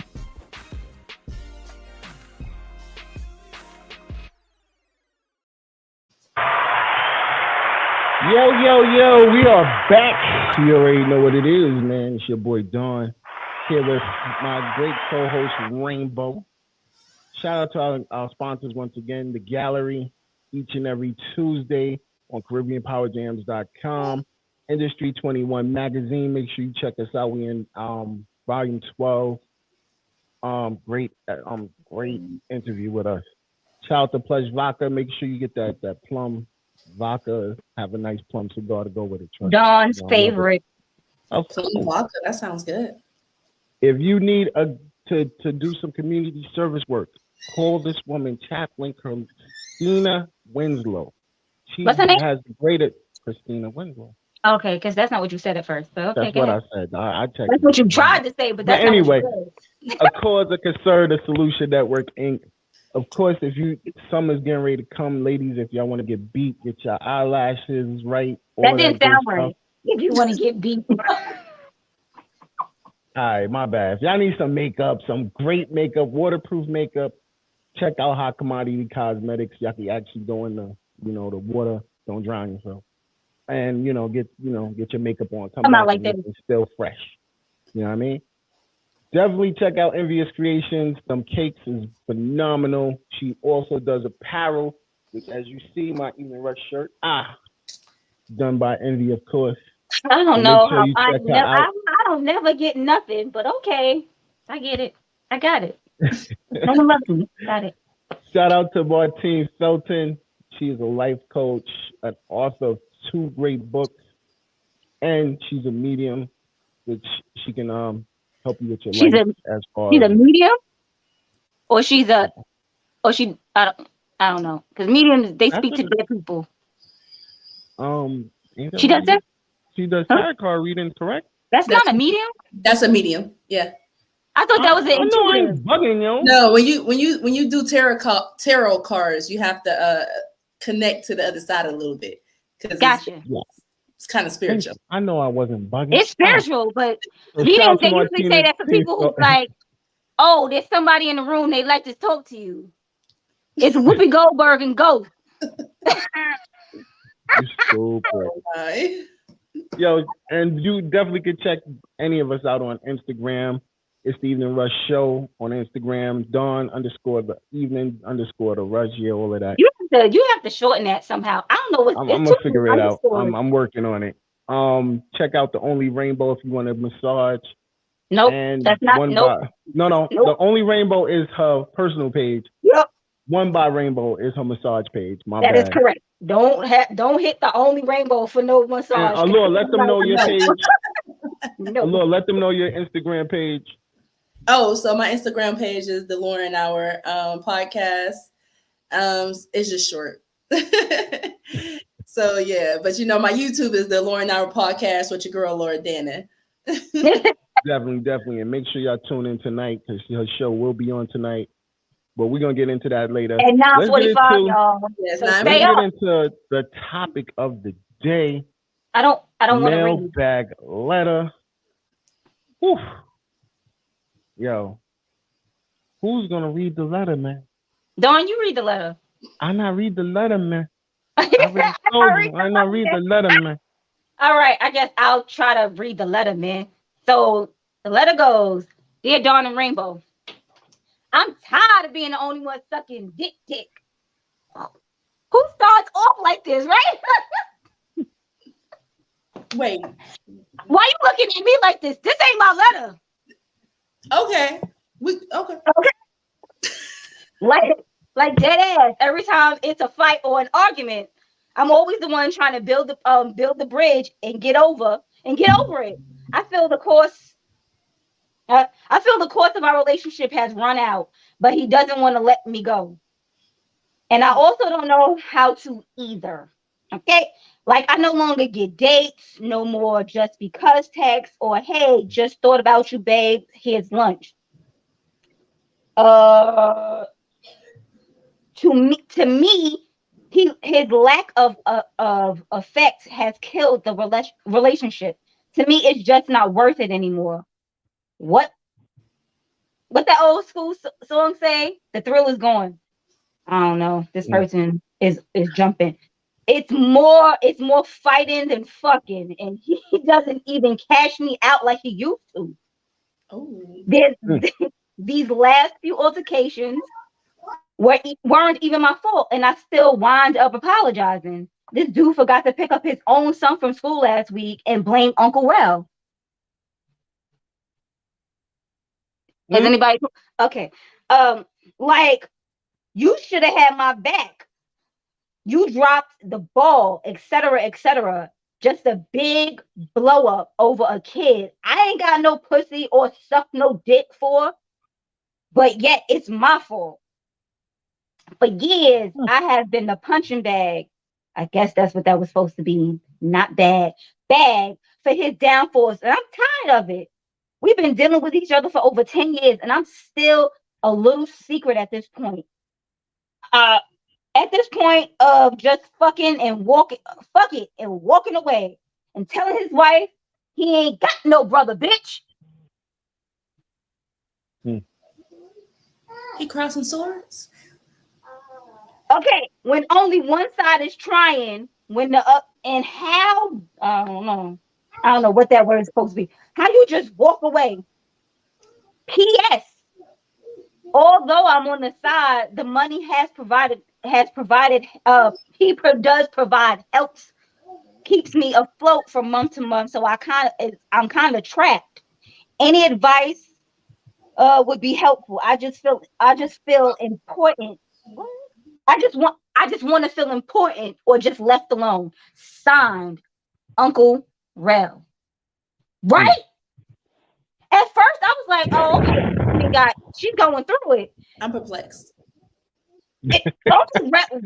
Speaker 9: Yo, we are back. You already know what it is, man. It's your boy Don. Here with my great co-host Rainbow. Shout out to our sponsors once again, the Gallery, each and every Tuesday on CaribbeanPowerJams.com. Industry 21 Magazine. Make sure you check us out. We in volume 12. Great interview with us. Shout out to Plush Vodka. Make sure you get that plum vodka. Have a nice plum cigar to go with it.
Speaker 5: Don's favorite.
Speaker 3: Plum vodka. That sounds good.
Speaker 9: If you need to do some community service work, call this woman, Chaplain Christina Winslow.
Speaker 5: What's her name?
Speaker 9: Has the greatest Christina Winslow.
Speaker 5: Okay, because that's not what you said at first. But okay,
Speaker 9: that's what I said. I checked.
Speaker 5: That's what you tried to say, but that's not
Speaker 9: anyway.
Speaker 5: What you
Speaker 9: A Cause of Concern, the Solution Network Inc. Of course, if summer's getting ready to come, ladies, if y'all want to get beat, get your eyelashes right.
Speaker 5: That didn't sound right. If you want to get beat.
Speaker 9: All right, my bad. If y'all need some makeup, some great makeup, waterproof makeup, check out Hot Commodity Cosmetics. Y'all can actually go in the water, don't drown yourself, and get your makeup on. Come back like and still fresh. You know what I mean? Definitely check out Envious Creations. Some cakes is phenomenal. She also does apparel, which, as you see, my Evening Rush shirt, done by Envy, of course.
Speaker 5: I don't know. I don't never get nothing, but okay. I get it. I got it. Got it.
Speaker 9: Shout out to Martine Felton. She is a life coach, an author of 2 great books, and she's a medium, which she can help you with your life as far
Speaker 5: she's
Speaker 9: as
Speaker 5: a medium, or she I don't know, because mediums they speak to dead people. She does that.
Speaker 9: She does tarot card readings, correct?
Speaker 5: That's not a medium.
Speaker 3: That's a medium. Yeah.
Speaker 5: I thought that was an intuitive.
Speaker 9: I ain't bugging, yo.
Speaker 3: No, when you do tarot cards, you have to connect to the other side a little bit because
Speaker 5: gotcha.
Speaker 3: It's kind of spiritual.
Speaker 9: I know I wasn't bugging.
Speaker 5: It's spiritual, but mediums they usually say that for people who's like, oh, there's somebody in the room they like to talk to you. It's Whoopi Goldberg and Ghost.
Speaker 9: You stupid. Yo, and you definitely could check any of us out on Instagram. It's the Evening Rush Show on Instagram. Dawn_the_evening_the Rush. Yeah, all of that.
Speaker 5: You have to shorten that somehow. I don't know what.
Speaker 9: I'm gonna figure it out. I'm working on it. Check out the Only Rainbow if you want a massage.
Speaker 5: Nope,
Speaker 9: and
Speaker 5: that's not. Nope.
Speaker 9: No. Nope. The Only Rainbow is her personal page.
Speaker 5: Yep.
Speaker 9: One by Rainbow is her massage page.
Speaker 5: That is correct. Don't hit the Only Rainbow for no massage.
Speaker 9: Allure, let them know your page. Allure, let them know your Instagram page.
Speaker 3: Oh, so my Instagram page is the Lauren Hour podcast. It's just short. So yeah, but my YouTube is the Lauren Hour podcast with your girl Laura Dana.
Speaker 9: Definitely, and make sure y'all tune in tonight because her show will be on tonight. But we're gonna get into that later.
Speaker 5: At 9:45, y'all.
Speaker 3: Yes,
Speaker 5: so
Speaker 9: let's get into the topic of the day.
Speaker 5: I don't want to read.
Speaker 9: Mailbag letter. Whew. Yo, who's gonna read the letter, man?
Speaker 5: Dawn, you read the letter.
Speaker 9: I not read the letter, man. I not read the letter, man.
Speaker 5: All right, I guess I'll try to read the letter, man. So the letter goes, Dear Dawn and Rainbow, I'm tired of being the only one sucking dick. Who starts off like this, right?
Speaker 3: Wait.
Speaker 5: Why you looking at me like this? This ain't my letter.
Speaker 3: Okay. Okay.
Speaker 5: Like dead ass. Every time it's a fight or an argument, I'm always the one trying to build the bridge and get over it. I feel the course of our relationship has run out, but he doesn't want to let me go. And I also don't know how to either. Okay? Like I no longer get dates, no more just because texts or hey, just thought about you, babe. Here's lunch. To me, his lack of effect has killed the relationship. To me, it's just not worth it anymore. What that old school song say? The thrill is gone. I don't know. This person is jumping. It's more fighting than fucking, and he doesn't even cash me out like he used to.
Speaker 3: Oh.
Speaker 5: These last few altercations weren't even my fault, and I still wind up apologizing. This dude forgot to pick up his own son from school last week and blame Uncle Well. Has anybody? Okay. Like you should have had my back. You dropped the ball, etc. Just a big blow up over a kid I ain't got no pussy or suck no dick for, but yet it's my fault. For years, I have been the punching bag. I guess that's what that was supposed to be. Not bag for his downfalls. And I'm tired of it. We've been dealing with each other for over 10 years, and I'm still a little secret at this point. At this point of just fucking and walking away and telling his wife he ain't got no brother, bitch.
Speaker 3: He crossing swords?
Speaker 5: Okay, when only one side is trying, when and how, I don't know what that word is supposed to be. How you just walk away? P.S. Although I'm on the side, the money has provided, he does provide, helps, keeps me afloat from month to month. So I'm kind of trapped. Any advice would be helpful. I just feel important. I I just want to feel important or just left alone. Signed, Uncle Rel. Right? At first, I was like, oh, okay, she's going through it.
Speaker 3: I'm perplexed.
Speaker 5: Uncle Rel.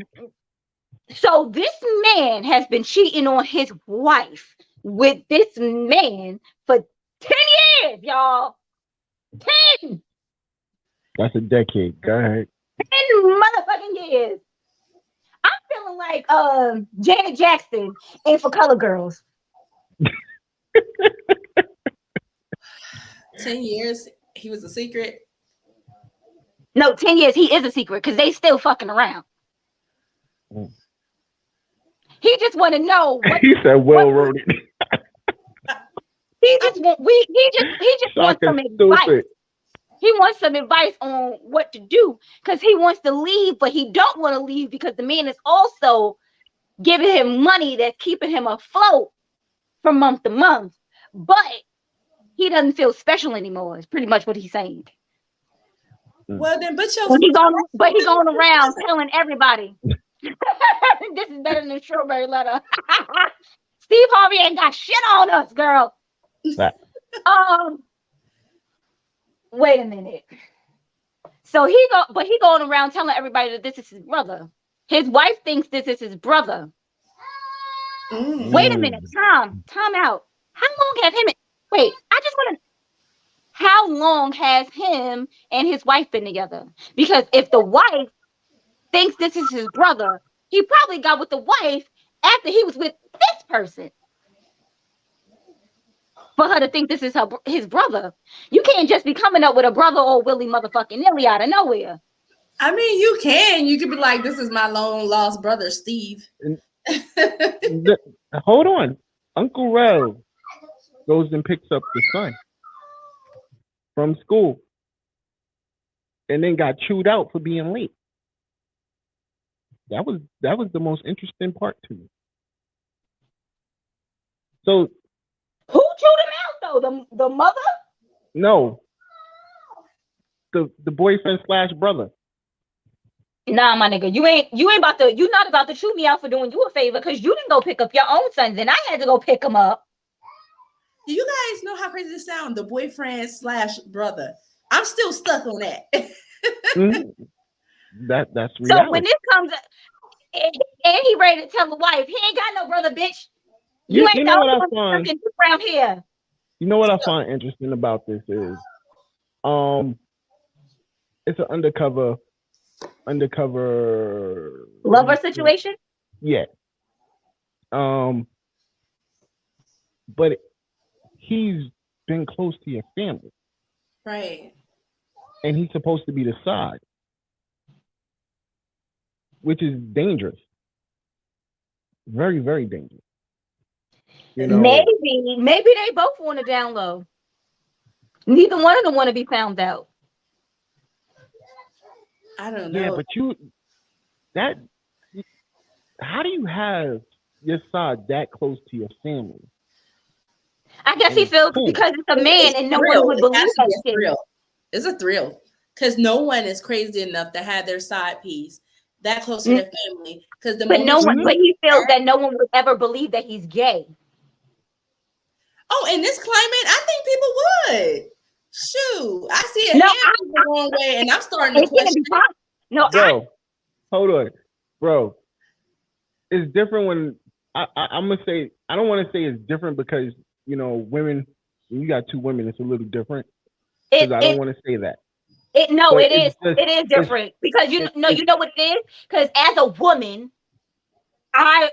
Speaker 5: So this man has been cheating on his wife with this man for 10 years, y'all. 10.
Speaker 9: That's a decade. Go ahead.
Speaker 5: 10 motherfucking years. I'm feeling like Janet Jackson in For Color Girls.
Speaker 3: 10 years, he was a secret.
Speaker 5: No, 10 years, he is a secret because they still fucking around. He just want to know.
Speaker 9: He said, "Well, wrote it."
Speaker 5: He just wants some advice. He wants some advice on what to do because he wants to leave, but he don't want to leave because the man is also giving him money that's keeping him afloat from month to month. But he doesn't feel special anymore. Is pretty much what he's saying.
Speaker 3: Well, then, but
Speaker 5: he going around telling everybody. This is better than the Strawberry Letter. Steve Harvey ain't got shit on us, girl. Wait a minute. So he going around telling everybody that this is his brother. His wife thinks this is his brother. Wait a minute, time out. How long have him? Wait, I just want to. How long has him and his wife been together? Because if the wife thinks this is his brother, he probably got with the wife after he was with this person. For her to think this is his brother. You can't just be coming up with a brother or Willie motherfucking Nilly out of nowhere.
Speaker 3: I mean, you can. You could be like, this is my long lost brother, Steve.
Speaker 9: Hold on. Uncle Rel goes and picks up the son from school and then got chewed out for being late. That was the most interesting part to me. So
Speaker 5: who chewed him out though? The mother?
Speaker 9: No. The boyfriend / brother.
Speaker 5: Nah, my nigga, you're not about to chew me out for doing you a favor because you didn't go pick up your own sons and I had to go pick them up.
Speaker 3: Do you guys know how crazy this sounds? The boyfriend / brother. I'm still stuck on that.
Speaker 9: That's reality.
Speaker 5: So when this comes and he ready to tell the wife, he ain't got no brother, bitch. You ain't
Speaker 9: know what I
Speaker 5: find around here.
Speaker 9: You know what I find interesting about this is it's an undercover
Speaker 5: lover situation?
Speaker 9: Yeah. But he's been close to your family.
Speaker 3: Right.
Speaker 9: And he's supposed to be the side, which is dangerous. Very, very dangerous. You know,
Speaker 5: maybe they both want to down low. Neither one of them want to be found out.
Speaker 3: I don't know.
Speaker 9: Yeah, but how do you have your side that close to your family?
Speaker 5: I guess he feels because it's a man and no one would believe that shit.
Speaker 3: It's a thrill because no one is crazy enough to have their side piece that close to their family. But
Speaker 5: he feels that no one would ever believe that he's gay.
Speaker 3: Oh, in this climate, I think people would. Shoot, I see it happening the wrong way, and I'm starting to question.
Speaker 9: Hold on, bro. It's different when I'm gonna say. I don't want to say it's different because women. When you got two women, it's a little different. Because I don't want to say that.
Speaker 5: It is different because you know what it is. Because as a woman, I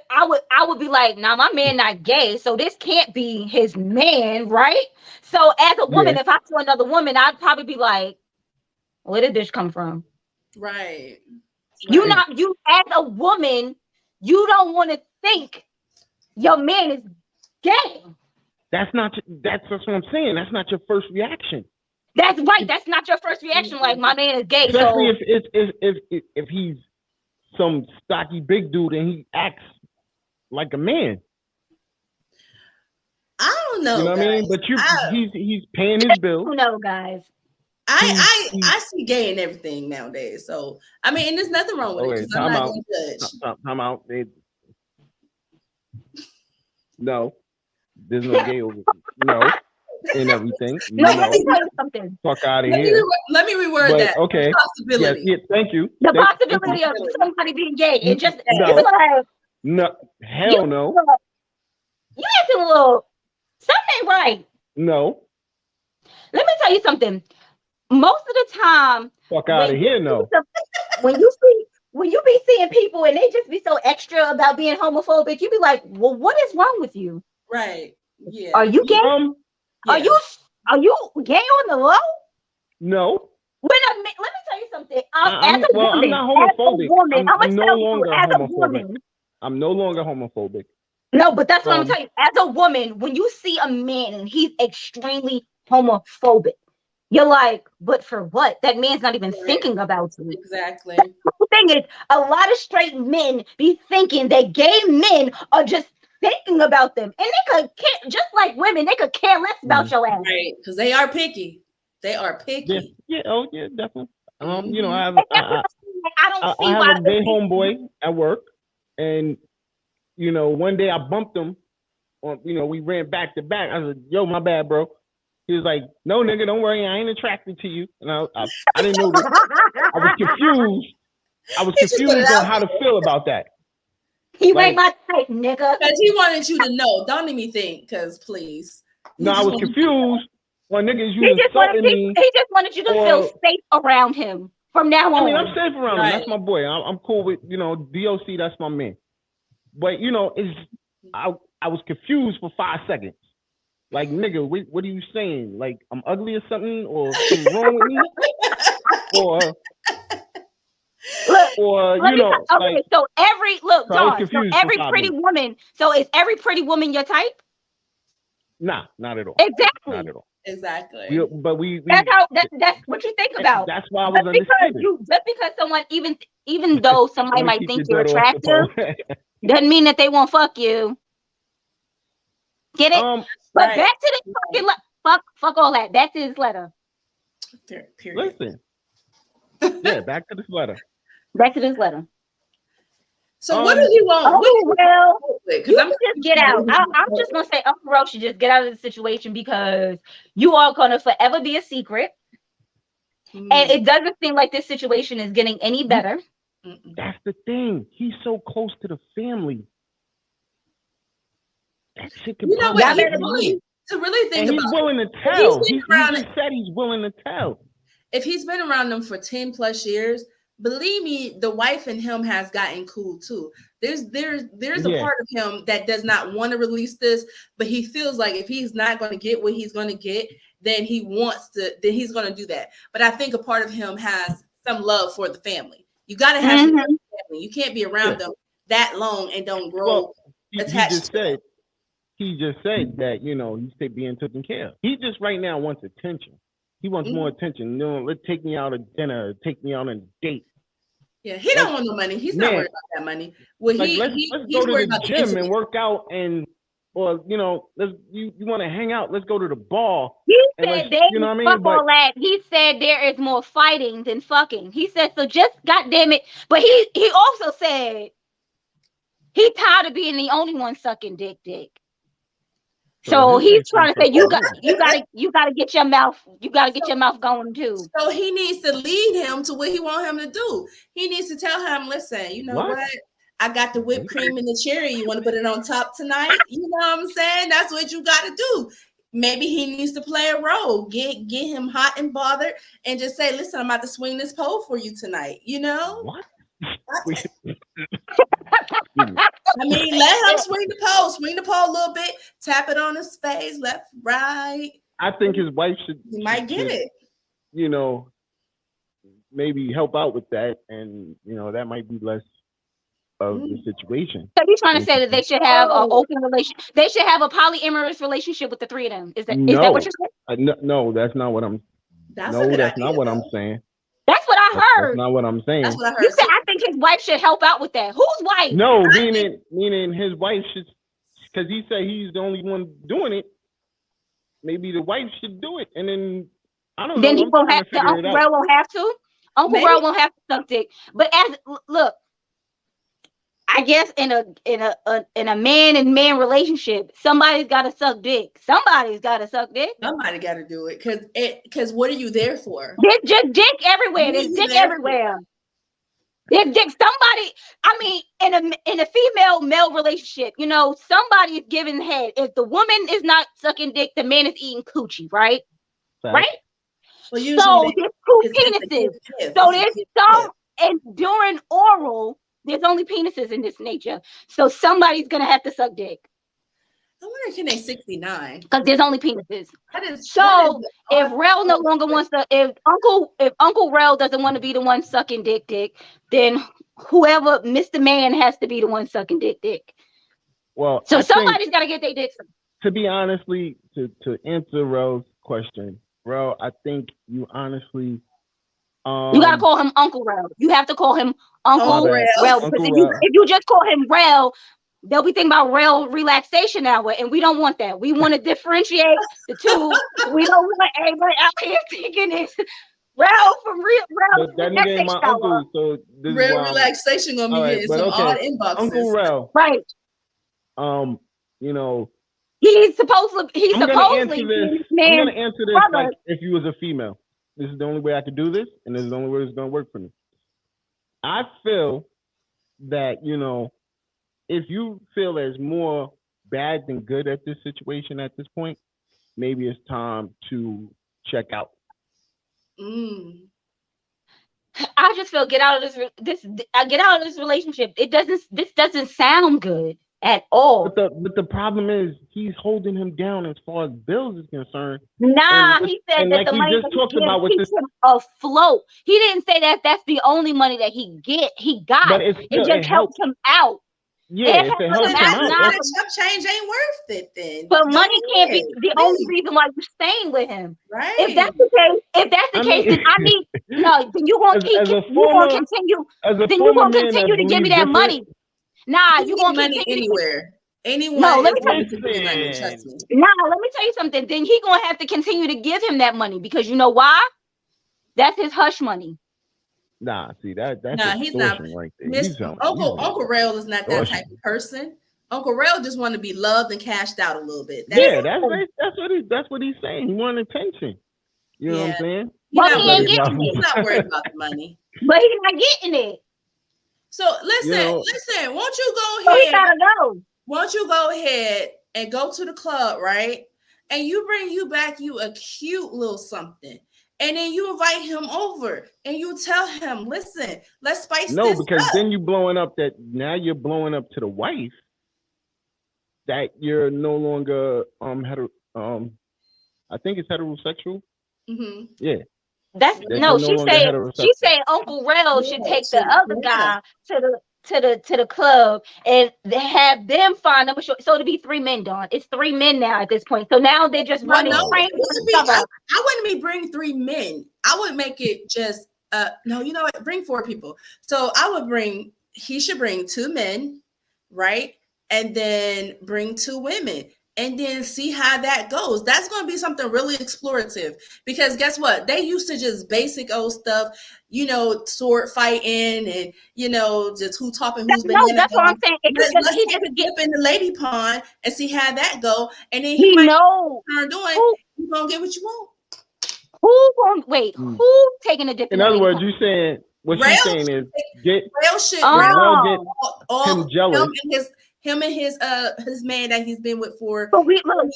Speaker 5: would be like, nah, my man not gay, so this can't be his man, right? So as a woman, if I saw another woman, I'd probably be like, where did this come from?
Speaker 3: Right.
Speaker 5: You as a woman, you don't want to think your man is gay.
Speaker 9: That's what I'm saying. That's not your first reaction.
Speaker 5: That's right. That's not your first reaction. Like, my man is gay.
Speaker 9: Especially if he's some stocky big dude and he acts like a man.
Speaker 3: I don't know.
Speaker 9: You know what I mean? But he's paying his bills.
Speaker 5: I don't know, guys.
Speaker 3: I see gay in everything nowadays. So I mean, and there's nothing wrong with it because I'm not going to judge.
Speaker 9: Time out. No, there's no gay over. No, in everything.
Speaker 5: No, let me tell you something.
Speaker 9: Fuck out of here.
Speaker 3: Let me reword that.
Speaker 9: Okay.
Speaker 3: Possibility.
Speaker 9: Yeah, thank you.
Speaker 5: The possibility of somebody being gay. It just
Speaker 9: no, hell no.
Speaker 5: You acting a little something ain't right.
Speaker 9: No.
Speaker 5: Let me tell you something. Most of the time,
Speaker 9: fuck out of here, no.
Speaker 5: When you be seeing people and they just be so extra about being homophobic, you be like, well, what is wrong with you?
Speaker 3: Right. Yeah.
Speaker 5: Are you gay?
Speaker 3: Yeah.
Speaker 5: Are you gay on the low?
Speaker 9: No.
Speaker 5: Let me tell you something.
Speaker 9: I'm not homophobic. I'm no longer homophobic. I'm no longer homophobic.
Speaker 5: No, but that's what I'm telling you. As a woman, when you see a man and he's extremely homophobic, you're like, but for what? That man's not even thinking about you.
Speaker 3: Exactly.
Speaker 5: The thing is, a lot of straight men be thinking that gay men are just thinking about them, and they could care, just like women, they could care less about your ass.
Speaker 3: Right, because they are picky. They are picky.
Speaker 9: Yeah. Oh, yeah, definitely. You know,
Speaker 5: I don't see why
Speaker 9: a gay homeboy at work, and you know, one day I bumped him. We ran back to back. I said, "Yo, my bad, bro." He was like, "No, nigga, don't worry, I ain't attracted to you." And I didn't know that. I was confused. I was confused on how to feel about that.
Speaker 5: He ain't my type, nigga.
Speaker 3: Because he wanted you to know. Don't even think, because please.
Speaker 9: No, I was confused. When niggas insulting me.
Speaker 5: He just wanted you to feel safe around him from now on.
Speaker 9: I mean, I'm safe around him. That's my boy. I'm cool with, DOC, that's my man. But, I was confused for 5 seconds. Like, nigga, what are you saying? Like, I'm ugly or something? Or something wrong with me?
Speaker 5: So is every pretty woman your type?
Speaker 9: Nah, not at all.
Speaker 5: Exactly.
Speaker 9: Not at all.
Speaker 3: Exactly.
Speaker 5: That's what you think about.
Speaker 9: That's why I was understanding.
Speaker 5: Just because someone, even though somebody might think you're attractive, doesn't mean that they won't fuck you. Get it? But back to the fucking fuck all that. Back to this letter.
Speaker 3: Period.
Speaker 9: Listen. Yeah, back to this letter.
Speaker 5: Back to this letter.
Speaker 3: So what does he want?
Speaker 5: You can just get out. I'm just gonna say Uncle Rose should just get out of the situation because you are gonna forever be a secret. And it doesn't seem like this situation is getting any better.
Speaker 9: That's the thing. He's so close to the family. That shit could
Speaker 3: to really think
Speaker 9: he's willing to tell. He just said he's willing to tell.
Speaker 3: If he's been around them for 10 plus years, believe me, the wife and him has gotten cool too. There's a part of him that does not want to release this, but he feels like if he's not going to get what he's going to get, then he's going to do that. But I think a part of him has some love for the family. You got to have some love for the family. You can't be around them that long and don't grow attached to them.
Speaker 9: He just said that, he's being taken care of. He just right now wants attention. He wants more attention. Let's take me out to dinner, take me out on a date.
Speaker 3: Yeah, he don't want no money. He's not worried about that money. Well,
Speaker 9: let's go to the gym and work out, you want to hang out. Let's go to the bar.
Speaker 5: He said all that. He said there is more fighting than fucking. He said so. Just goddamn it. But he also said he tired of being the only one sucking dick. So he's trying to say you gotta get your mouth going too.
Speaker 3: So he needs to lead him to what he want him to do. He needs to tell him, listen, you know what? I got the whipped cream and the cherry. You want to put it on top tonight? You know what I'm saying? That's what you got to do. Maybe he needs to play a role. Get him hot and bothered and just say, listen, I'm about to swing this pole for you tonight.
Speaker 9: What?
Speaker 3: I mean, let him swing the pole a little bit, tap it on his face, left, right.
Speaker 9: I think his wife
Speaker 3: he might get it.
Speaker 9: Maybe help out with that, and that might be less of the situation.
Speaker 5: So you're trying to say that they should have an open relationship? They should have a polyamorous relationship with the three of them? Is that what you're saying?
Speaker 9: No, that's not what I'm. That's not what I'm saying.
Speaker 5: That's what I heard.
Speaker 9: That's not what I'm saying.
Speaker 3: That's what I heard.
Speaker 5: You said I think his wife should help out with that. Whose wife?
Speaker 9: No, meaning his wife should, because he said he's the only one doing it. Maybe the wife should do it, and then I don't
Speaker 5: Then
Speaker 9: know.
Speaker 5: he
Speaker 9: I'm
Speaker 5: won't
Speaker 9: trying
Speaker 5: have
Speaker 9: to
Speaker 5: to.
Speaker 9: figure it
Speaker 5: Uncle
Speaker 9: out.
Speaker 5: Rel won't have to. Uncle
Speaker 3: Maybe.
Speaker 5: Rel won't have to suck dick. But look, I guess in a man and man relationship, somebody's got to suck dick. Somebody's got to suck dick.
Speaker 3: Somebody got to do it because what are you there for?
Speaker 5: There's just dick everywhere.
Speaker 3: What are
Speaker 5: There's
Speaker 3: you
Speaker 5: dick
Speaker 3: there
Speaker 5: everywhere. There's dick. Somebody. I mean, in a female male relationship, you know, somebody is giving head. If the woman is not sucking dick, the man is eating coochie, right?
Speaker 9: Fact.
Speaker 5: Right.
Speaker 3: Well, usually
Speaker 5: So there's two
Speaker 3: it's a
Speaker 5: penises.
Speaker 3: give.
Speaker 5: So
Speaker 3: It's a
Speaker 5: there's
Speaker 3: give.
Speaker 5: some, and during oral, there's only penises in this nature. So somebody's gonna have to suck dick
Speaker 3: I wonder, can they 69?
Speaker 5: because there's only penises.
Speaker 3: That is
Speaker 5: So if
Speaker 3: odd.
Speaker 5: Rel no longer wants to, if Uncle Rel doesn't want to be the one sucking dick, then whoever Mr. Man has to be the one sucking dick.
Speaker 9: Well,
Speaker 5: So
Speaker 9: I
Speaker 5: somebody's got to get their dick sucked.
Speaker 9: to be honestly, to answer Rel's question, Rel, I think you honestly,
Speaker 5: You got to call him Uncle Rel. You have to call him Uncle
Speaker 3: Rel.
Speaker 5: Rel.
Speaker 9: Uncle
Speaker 5: Because
Speaker 9: Rel.
Speaker 5: if you just call him Rel, they'll be thinking about Rel relaxation hour, and we don't want that. We want to differentiate the two. We don't want everybody out here thinking it's Rel from Rel
Speaker 9: But that nigga ain't my
Speaker 5: relaxation hour.
Speaker 9: uncle, so this is
Speaker 3: Real
Speaker 9: why I'm-
Speaker 3: relaxation gonna be
Speaker 9: All right,
Speaker 3: getting
Speaker 9: but
Speaker 3: some
Speaker 9: okay.
Speaker 3: odd inboxes.
Speaker 9: Uncle Rel,
Speaker 5: Right.
Speaker 9: you know,
Speaker 5: He's supposedly
Speaker 9: I'm gonna answer this. I'm
Speaker 5: man.
Speaker 9: gonna answer this
Speaker 5: brother.
Speaker 9: like if you was a female. This is the only way I could do this, and this is the only way it's gonna work for me. I feel that, you know, if you feel there's more bad than good at this situation at this point, maybe it's time to check out.
Speaker 5: I just feel get out of get out of this relationship. This doesn't sound good at all.
Speaker 9: But the problem is he's holding him down as far as bills is concerned.
Speaker 5: Nah,
Speaker 9: And
Speaker 5: he said
Speaker 9: and
Speaker 5: that
Speaker 9: like
Speaker 5: the
Speaker 9: we
Speaker 5: money
Speaker 9: just
Speaker 5: that he
Speaker 9: talked
Speaker 5: gives
Speaker 9: about with
Speaker 5: keeps
Speaker 9: this,
Speaker 5: him afloat. He didn't say that that's the only money that he got.
Speaker 9: but
Speaker 5: It
Speaker 9: it
Speaker 5: just helps him out.
Speaker 9: Yeah, if it helps him out,
Speaker 3: that chump change ain't worth it then.
Speaker 5: But
Speaker 3: Go
Speaker 5: money can't be
Speaker 3: ahead,
Speaker 5: the
Speaker 3: please.
Speaker 5: only reason why you're staying with him.
Speaker 3: Right.
Speaker 5: If that's the case, then I need then you gonna continue. Then you gonna continue to give me that money. Nah, you gonna
Speaker 3: money
Speaker 5: continue
Speaker 3: anywhere. Anyone
Speaker 5: No, let me
Speaker 3: is
Speaker 5: tell
Speaker 3: going
Speaker 5: you
Speaker 3: to give money, trust me.
Speaker 5: Nah, let me tell you something. Then he gonna have to continue to give him that money because you know why? That's his hush money.
Speaker 9: Nah, see that's
Speaker 3: he's not.
Speaker 9: Right there.
Speaker 3: Uncle Rel is not that type of person. Uncle Rel just want to be loved and cashed out a little bit.
Speaker 9: That's what he's saying. He wanted attention. You know what I'm saying?
Speaker 3: He's not worried about the money.
Speaker 5: But he's not getting it.
Speaker 3: So listen. Won't you go
Speaker 5: So
Speaker 3: ahead?
Speaker 5: he gotta go.
Speaker 3: Won't you go ahead and go to the club, right? And you bring you a cute little something. And then you invite him over and you tell him, listen, let's spice this up.
Speaker 9: No, because then you're blowing up to the wife that you're no longer I think it's heterosexual.
Speaker 5: Mm-hmm.
Speaker 9: Yeah.
Speaker 5: She say Uncle Rel should take the other guy to the club and have them find them. So to be 3 men, Dawn. It's 3 men now at this point. So now they're just running.
Speaker 3: I wouldn't be bring 3 men. I would make it just no, you know what? Bring 4 people. So he should bring 2 men, right? And then bring 2 women. And then see how that goes. That's going to be something really explorative because guess what? They used to just basic old stuff, sword fighting and, just who talking who's been. No,
Speaker 5: that's what I'm saying.
Speaker 3: Let's take a dip in the lady pond and see how that go. And then
Speaker 5: he might
Speaker 3: turn doing. You're going to get what you want.
Speaker 5: Who taking a dip in the lady pond?
Speaker 9: You saying, what she's saying is get
Speaker 3: him jealous. Him and his man that he's been with for
Speaker 5: we don't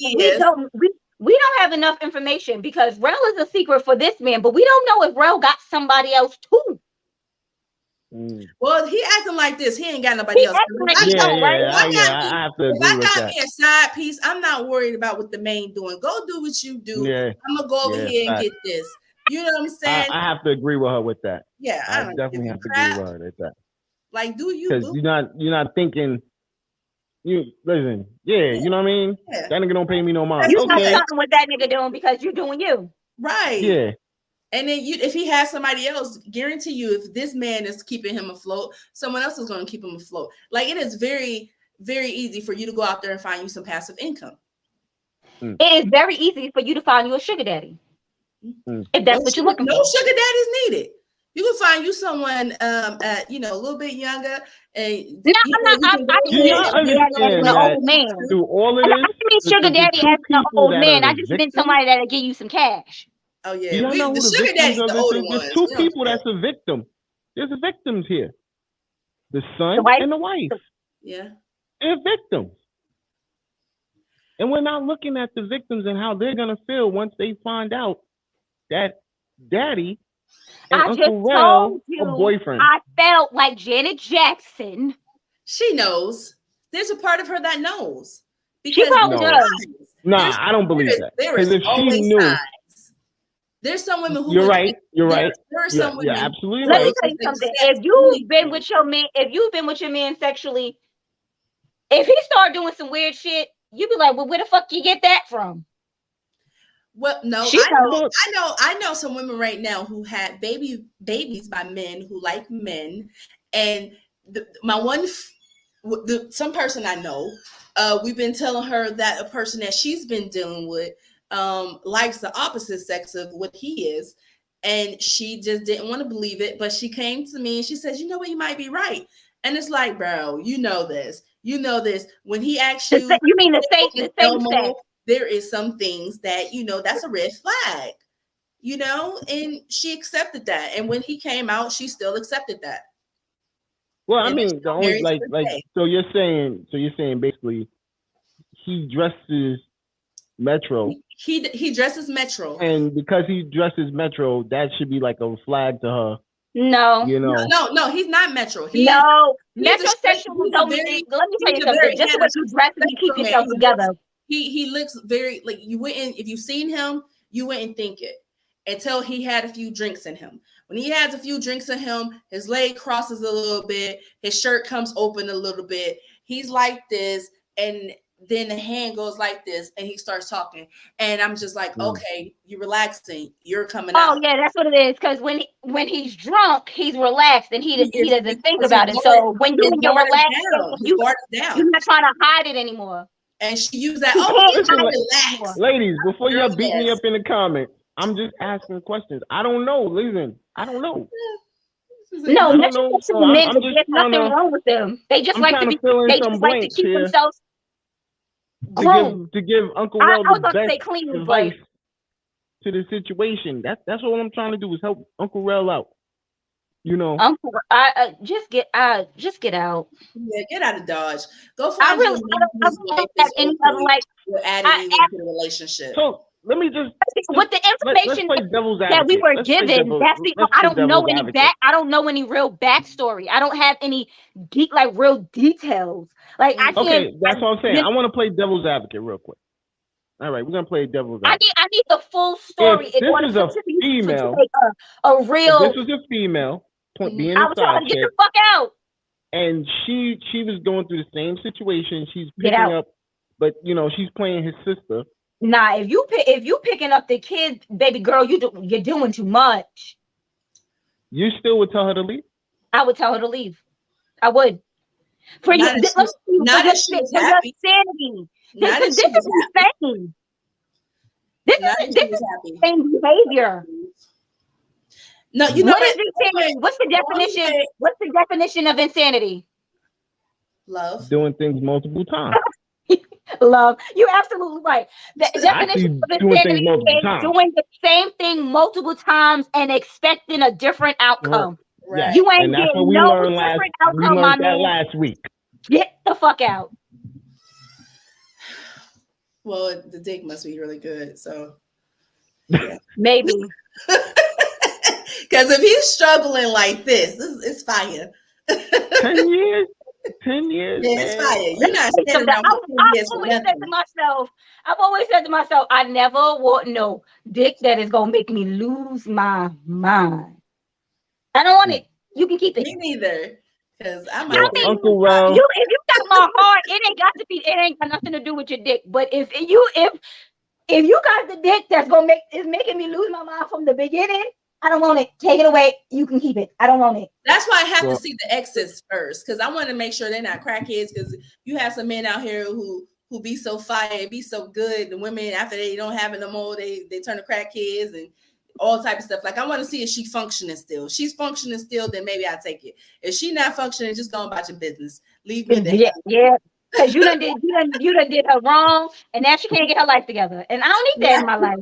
Speaker 5: have enough information because Rel is a secret for this man, but we don't know if Rel got somebody else too.
Speaker 3: Well, he acting like this. He ain't got nobody else.
Speaker 9: I have to agree with that.
Speaker 3: If I got me a side piece, I'm not worried about what the main doing. Go do what you do. Yeah. I'm gonna go over here and get this. You know what I'm saying?
Speaker 9: I have to agree with her with that.
Speaker 3: Yeah,
Speaker 9: I definitely have to agree with her with that.
Speaker 3: Like, do you?
Speaker 9: Because you're not thinking. You listen, you know what I mean? Yeah. That nigga don't pay me no mind.
Speaker 5: You got something with that nigga doing because you're doing you.
Speaker 3: Right.
Speaker 9: Yeah.
Speaker 3: And then if he has somebody else, guarantee you, if this man is keeping him afloat, someone else is going to keep him afloat. Like, it is very, very easy for you to go out there and find you some passive income.
Speaker 5: It is very easy for you to find you a sugar daddy. If that's what you're looking
Speaker 3: no
Speaker 5: for.
Speaker 3: sugar daddies needed. You can find you someone, a little bit younger. And
Speaker 5: No, I didn't mean sugar daddy as an old man.
Speaker 9: Through all of
Speaker 5: I
Speaker 9: this,
Speaker 5: didn't mean sugar daddy as an old man. I just meant somebody that'll give you some cash.
Speaker 3: Oh yeah,
Speaker 9: you know
Speaker 3: the
Speaker 9: who the
Speaker 3: sugar daddies,
Speaker 9: victims of
Speaker 3: the
Speaker 9: this
Speaker 3: older
Speaker 9: is? There's
Speaker 3: ones.
Speaker 9: two people that's a victim. There's victims here. The son and the wife.
Speaker 3: Yeah.
Speaker 9: They're victims. And we're not looking at the victims and how they're going to feel once they find out that daddy and Uncle Rel are boyfriend.
Speaker 5: I felt like Janet Jackson.
Speaker 3: She knows. There's a part of her that knows.
Speaker 5: She
Speaker 3: Because
Speaker 5: probably does.
Speaker 9: Nah, I don't believe that.
Speaker 3: There is
Speaker 9: if
Speaker 3: always
Speaker 9: she knew,
Speaker 3: signs. There's some women who
Speaker 9: You're right.
Speaker 3: There are some women.
Speaker 9: You're absolutely
Speaker 5: Let
Speaker 9: right.
Speaker 5: me tell you something. If you've been with your man sexually, if he start doing some weird shit, you be like, well, where the fuck you get that from?
Speaker 3: Well, no, I know some women right now who had babies by men who like men, and some person I know, we've been telling her that a person that she's been dealing with likes the opposite sex of what he is, and she just didn't want to believe it, but she came to me and she says, you know what, you might be right. And it's like, bro, you know this when he asks you,
Speaker 5: you mean the same sex.
Speaker 3: There is some things that, that's a red flag, and she accepted that. And when he came out, she still accepted that.
Speaker 9: Well, I mean, the only so you're saying basically he dresses Metro.
Speaker 3: He dresses Metro.
Speaker 9: And because he dresses Metro, that should be like a flag to her.
Speaker 5: No.
Speaker 3: No, he's not Metro.
Speaker 5: Metrosexual is only, let me tell you something. Just because you dress and you keep yourself together.
Speaker 3: He looks very, like, you wouldn't, if you've seen him, you wouldn't think it until he had a few drinks in him. When he has a few drinks in him, his leg crosses a little bit, his shirt comes open a little bit. He's like this, and then the hand goes like this, and he starts talking. And I'm just like, okay, you're relaxing. You're coming out.
Speaker 5: Oh, yeah, that's what it is. Because when he's drunk, he's relaxed, and he doesn't think about it. So when you're relaxed, you're not trying to hide it anymore.
Speaker 3: And she used that.
Speaker 9: Relax. Ladies, before y'all beat me up in the comments, I'm just asking questions. I don't know. Listen, I don't know.
Speaker 5: No, there's nothing wrong with them. They just like to keep themselves groomed.
Speaker 9: To give Uncle Rel the best advice to the situation. That's what I'm trying to do, is help Uncle Rel out.
Speaker 5: Uncle, just get out.
Speaker 3: Yeah, get out of Dodge. Go find
Speaker 5: I don't have any other
Speaker 3: adding to the relationship.
Speaker 9: So let me just
Speaker 5: with the information that we were given. I don't know any real backstory. I don't have any real details. Like I can't.
Speaker 9: Okay, that's what I'm saying. I want to play devil's advocate real quick. All right, we're gonna play devil's advocate.
Speaker 5: I need the full story.
Speaker 9: If this is a female,
Speaker 5: a real.
Speaker 9: If this was a female. Being
Speaker 5: I was trying to get the fuck out.
Speaker 9: And she was going through the same situation. She's picking up, but she's playing his sister.
Speaker 5: Nah, if you picking up the kid, baby girl, you're doing too much.
Speaker 9: You still would tell her to leave?
Speaker 5: I would tell her to leave. I would. For your sanity. This is insane. This is insane behavior.
Speaker 3: No,
Speaker 5: what is insanity? What's the definition? What's the definition of insanity?
Speaker 3: Love.
Speaker 9: Doing things multiple times.
Speaker 5: Love. You're absolutely right. The definition of insanity is doing the same thing multiple times and expecting a different outcome.
Speaker 9: Right.
Speaker 5: You ain't getting no different outcome, my man.
Speaker 9: Last week.
Speaker 5: Get the fuck out.
Speaker 3: Well, the dick must be really good, so yeah.
Speaker 5: Maybe.
Speaker 3: Because if he's struggling like this, it's fire.
Speaker 9: 10 years? 10 years?
Speaker 3: Yeah, it's fire. You're not standing around
Speaker 5: I've always said to myself, I never want no dick that is going to make me lose my mind. I don't want it. You can keep it.
Speaker 3: Me neither. Because
Speaker 9: Uncle Rel.
Speaker 5: If you got my heart, it ain't got nothing to do with your dick. But if you got the dick that's making me lose my mind from the beginning, I don't want it. Take it away. You can keep it. I don't want it.
Speaker 3: That's why I have to see the exes first, because I want to make sure they're not crackheads. Because you have some men out here who be so fire, be so good. The women, after they don't have it no more, they turn to crackheads, and all type of stuff. Like I want to see if she's functioning still. If she's functioning still, then maybe I take it. If she's not functioning, just go about your business. Leave me there.
Speaker 5: Yeah. Because you done did her wrong, and now she can't get her life together. And I don't need that in my life.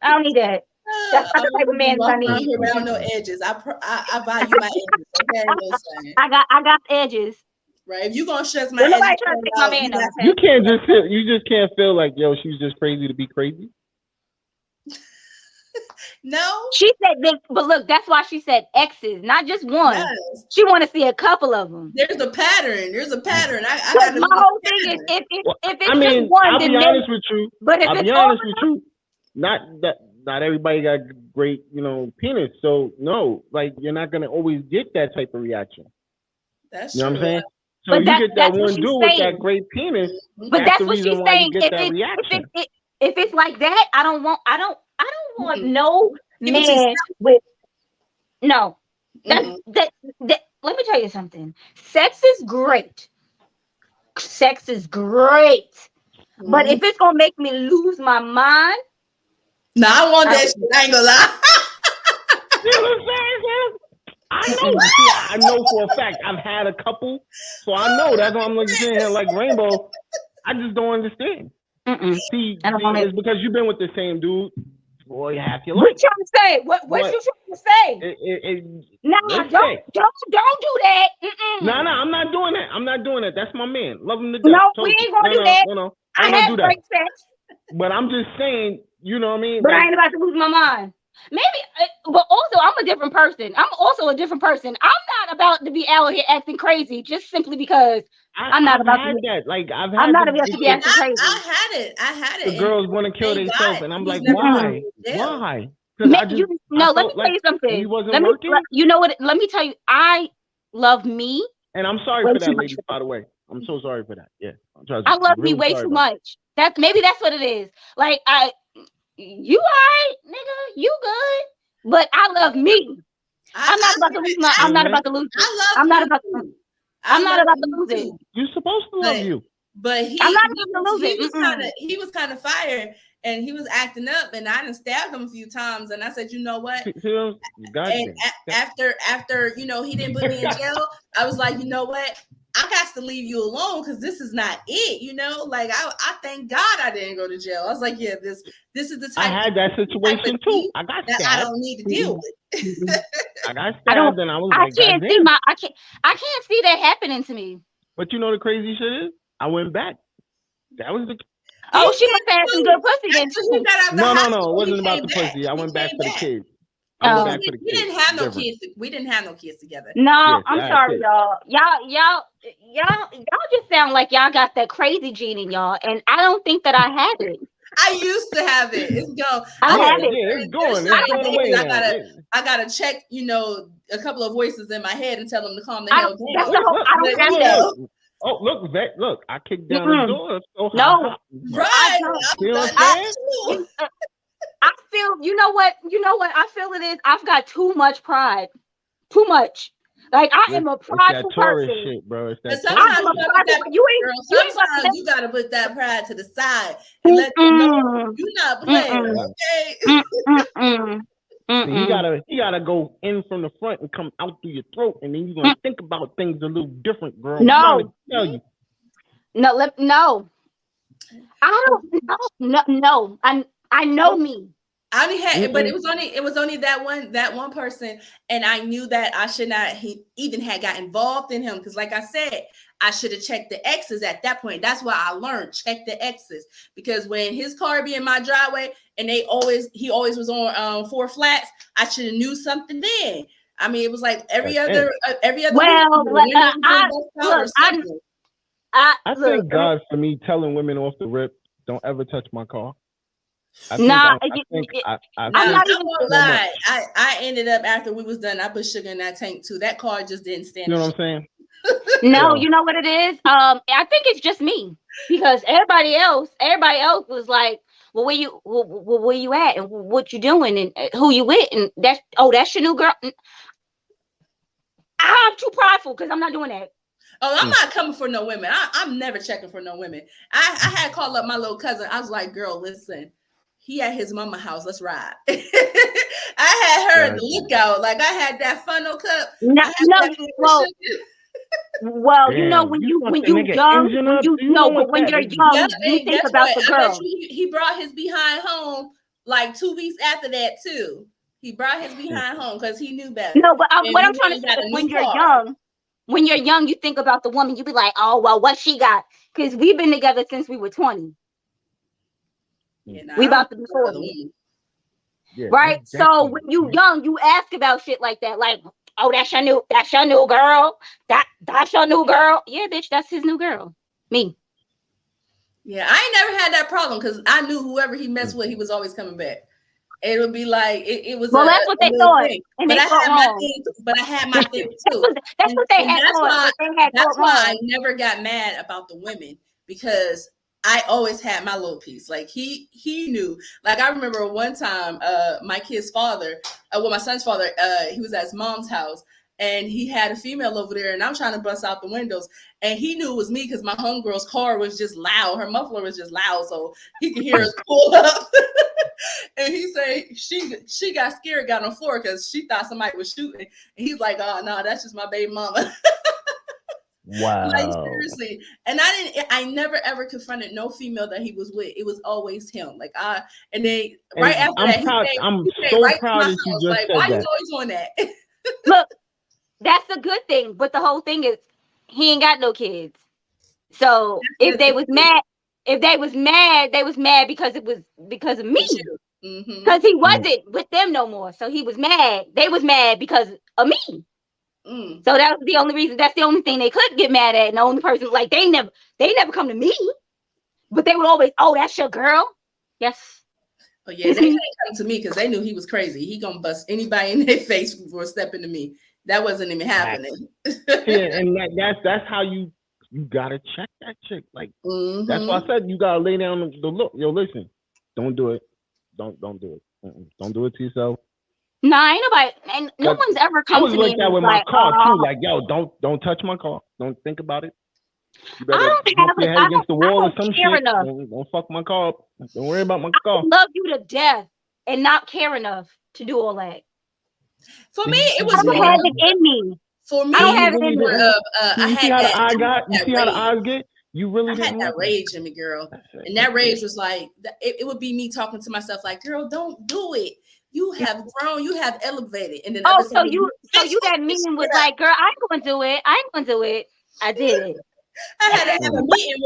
Speaker 5: I don't need that. That's not the type of man I need.
Speaker 3: Around no edges. I value my edges. Okay,
Speaker 5: I got edges.
Speaker 3: Right. If you gonna stress my
Speaker 5: edges,
Speaker 3: nobody
Speaker 5: trying to take my man up.
Speaker 9: You can't just feel. You just can't feel like yo. She's just crazy to be crazy.
Speaker 3: No.
Speaker 5: She said this, but look, that's why she said exes, not just one. Yes. She want to see a couple of them.
Speaker 3: There's a pattern. I
Speaker 5: got my whole thing is if it's just one,
Speaker 9: I'll
Speaker 5: then
Speaker 9: be honest with you.
Speaker 5: But if
Speaker 9: I'll be honest with you. Not everybody got great, penis. So no, like you're not gonna always get that type of reaction.
Speaker 3: That's
Speaker 9: you know
Speaker 3: true.
Speaker 9: what I'm saying? So you get that one dude with that great penis.
Speaker 5: But that's what she's saying. If it's like that, I don't want no man with no. That let me tell you something. Sex is great. But if it's gonna make me lose my mind,
Speaker 3: no, I want that shit. I ain't gonna lie.
Speaker 9: You know what I'm saying? I know for a fact. I've had a couple, so I know. That's why I'm like sitting here like Rainbow. I just don't understand. See, it's because you've been with the same dude for half your life.
Speaker 5: What you trying to say? What you trying to say? Don't do that.
Speaker 9: No, I'm not doing that. I'm not doing that. That's my man. Love him to death.
Speaker 5: No, we ain't gonna do that.
Speaker 9: No,
Speaker 5: I have great sex.
Speaker 9: But I'm just saying, you know what I mean?
Speaker 5: But I ain't about to lose my mind. Maybe, but also I'm a different person. I'm not about to be out here acting crazy just simply because I'm not about to.
Speaker 9: That. Like
Speaker 5: I'm not about to be acting crazy.
Speaker 3: I had it.
Speaker 9: The girls want to kill themselves, and I'm like, why? Why?
Speaker 5: Let me tell you something.
Speaker 9: He wasn't working.
Speaker 5: You know what? Let me tell you, I love me.
Speaker 9: And I'm sorry for that, lady. By the way, I'm so sorry for that. Yeah,
Speaker 5: I love me way too much. That's what it is. Like you alright, nigga, you good, but I love me. I'm not about to lose it. I'm not about to lose it.
Speaker 9: You're supposed to love you.
Speaker 3: But he was kind of fired, and he was acting up, and I done stabbed him a few times, and I said, you know what? And after he didn't put me in jail, I was like, you know what? I got to leave you alone because this is not it, Like I thank God I didn't go to jail. I was like, yeah, this is the type.
Speaker 9: I had that situation too. I got stabbed.
Speaker 3: I don't need to deal with.
Speaker 9: I got stabbed, and I was like,
Speaker 5: I can't see that happening to me.
Speaker 9: But you know the crazy shit is, I went back. That was the.
Speaker 5: Oh, she must have had some good pussy then.
Speaker 9: No, it wasn't about the pussy. I went back for the kids.
Speaker 3: We didn't have no kids. We didn't have no kids together.
Speaker 5: No, I'm sorry, y'all. Y'all just sound like y'all got that crazy gene in y'all, and I don't think that I have it.
Speaker 3: I used to have it. It's gone.
Speaker 5: I have it.
Speaker 9: Yeah, it's going. It's going away now.
Speaker 3: I gotta check, a couple of voices in my head and tell them to calm the hell down.
Speaker 5: I don't have that.
Speaker 9: Oh, look, Vet, look, I kicked down the door. So
Speaker 5: no,
Speaker 3: right.
Speaker 9: You know what I'm saying?
Speaker 5: I feel, you know what I feel it is? I've got too much pride. Too much. Like I am a prideful person.
Speaker 9: Shit, bro. It's that
Speaker 3: sometimes you gotta put that pride to the side and let them know you're not playing. Okay.
Speaker 9: He gotta go in from the front and come out through your throat, and then you're gonna think about things a little different, girl.
Speaker 5: No.
Speaker 9: Tell you.
Speaker 5: No. I don't. No. I know me.
Speaker 3: I only had, but it was only that one person, and I knew that I should not even had got involved in him because, like I said, I should have checked the X's at that point. That's why I learned check the X's because when his car be in my driveway and he always was on 4 flats, I should have knew something then. I mean, it was like every other.
Speaker 5: Well,
Speaker 9: I thank God for me telling women off the rip, don't ever touch my car.
Speaker 5: I'm not
Speaker 3: even gonna lie. I ended up after we was done. I put sugar in that tank too. That car just didn't stand.
Speaker 9: You know what I'm saying?
Speaker 5: No, you know what it is. I think it's just me because everybody else was like, "Well, where you at, and what you doing, and who you with, and that's your new girl." I'm too prideful because I'm not doing that.
Speaker 3: Oh, I'm not coming for no women. I'm never checking for no women. I had called up my little cousin. I was like, "Girl, listen." he at his mama house. Let's ride. I had her at the lookout. Like I had that funnel cup.
Speaker 5: No, well,
Speaker 9: Damn,
Speaker 5: you know when you're young, you think about the girl.
Speaker 3: I bet you he brought his behind home like 2 weeks after that too. He brought his behind home because he knew better.
Speaker 5: No, but what I'm trying to say is when you're young, you think about the woman. You be like, oh well, what she got? Because we've been together since we were 20.
Speaker 3: Yeah,
Speaker 5: we about to be 40. Yeah, right? So when you young, you ask about shit like that, like, oh, that's your new girl. That's your new girl. Yeah, bitch, that's his new girl. Me.
Speaker 3: Yeah, I ain't never had that problem because I knew whoever he messed with, he was always coming back. It would be like it was.
Speaker 5: Well, that's what they thought, and
Speaker 3: but
Speaker 5: they thought wrong.
Speaker 3: But I had my thing too.
Speaker 5: That's what they had thought.
Speaker 3: That's why I never got mad about the women because I always had my little piece. Like he knew. Like I remember one time, my kid's father, my son's father, he was at his mom's house. And he had a female over there, and I'm trying to bust out the windows. And he knew it was me because my homegirl's car was just loud. Her muffler was just loud, so he could hear us pull up. And he said she got scared, got on the floor because she thought somebody was shooting. And he's like, "Oh no, that's just my baby mama."
Speaker 9: Wow.
Speaker 3: Like seriously. And I never ever confronted no female that he was with. It was always him. Like after that,
Speaker 9: I'm so proud that you just
Speaker 3: like,
Speaker 9: said
Speaker 3: why
Speaker 9: that.
Speaker 3: you always on that?
Speaker 5: Look. That's a good thing, but the whole thing is he ain't got no kids. So if they was mad, they was mad because it was because of me. Because he wasn't with them no more. So he was mad. They was mad because of me. So that was the only reason. That's the only thing they could get mad at. And the only person, like they never come to me. But they would always, oh, that's your girl. Yes.
Speaker 3: Oh yeah, they didn't come to me because they knew he was crazy. He gonna bust anybody in their face for stepping to me. That wasn't even happening.
Speaker 9: Yeah, and that's how you gotta check that chick. Like that's why I said you gotta lay down the look. Yo, listen, don't do it. Don't do it. Don't do it to yourself.
Speaker 5: Nah, ain't nobody, and no one's ever come to me. I was
Speaker 9: like that with my car too. Like, yo, don't touch my car. Don't think about it. You better bump your head against the wall or some shit. Don't fuck my car up. Don't worry about my car.
Speaker 5: I love you to death and not care enough to do all that.
Speaker 3: For me, it was.
Speaker 5: I don't have it in me.
Speaker 3: For me,
Speaker 5: I don't have it in me.
Speaker 9: You see how the eye got? You see how the eyes get? You really
Speaker 3: had that rage in me, girl. And that rage was like, it would be me talking to myself like, girl, don't do it. You have grown, you have elevated. And then
Speaker 5: so you that meeting was like, girl, I ain't gonna do it. I did.
Speaker 3: I had to have a meeting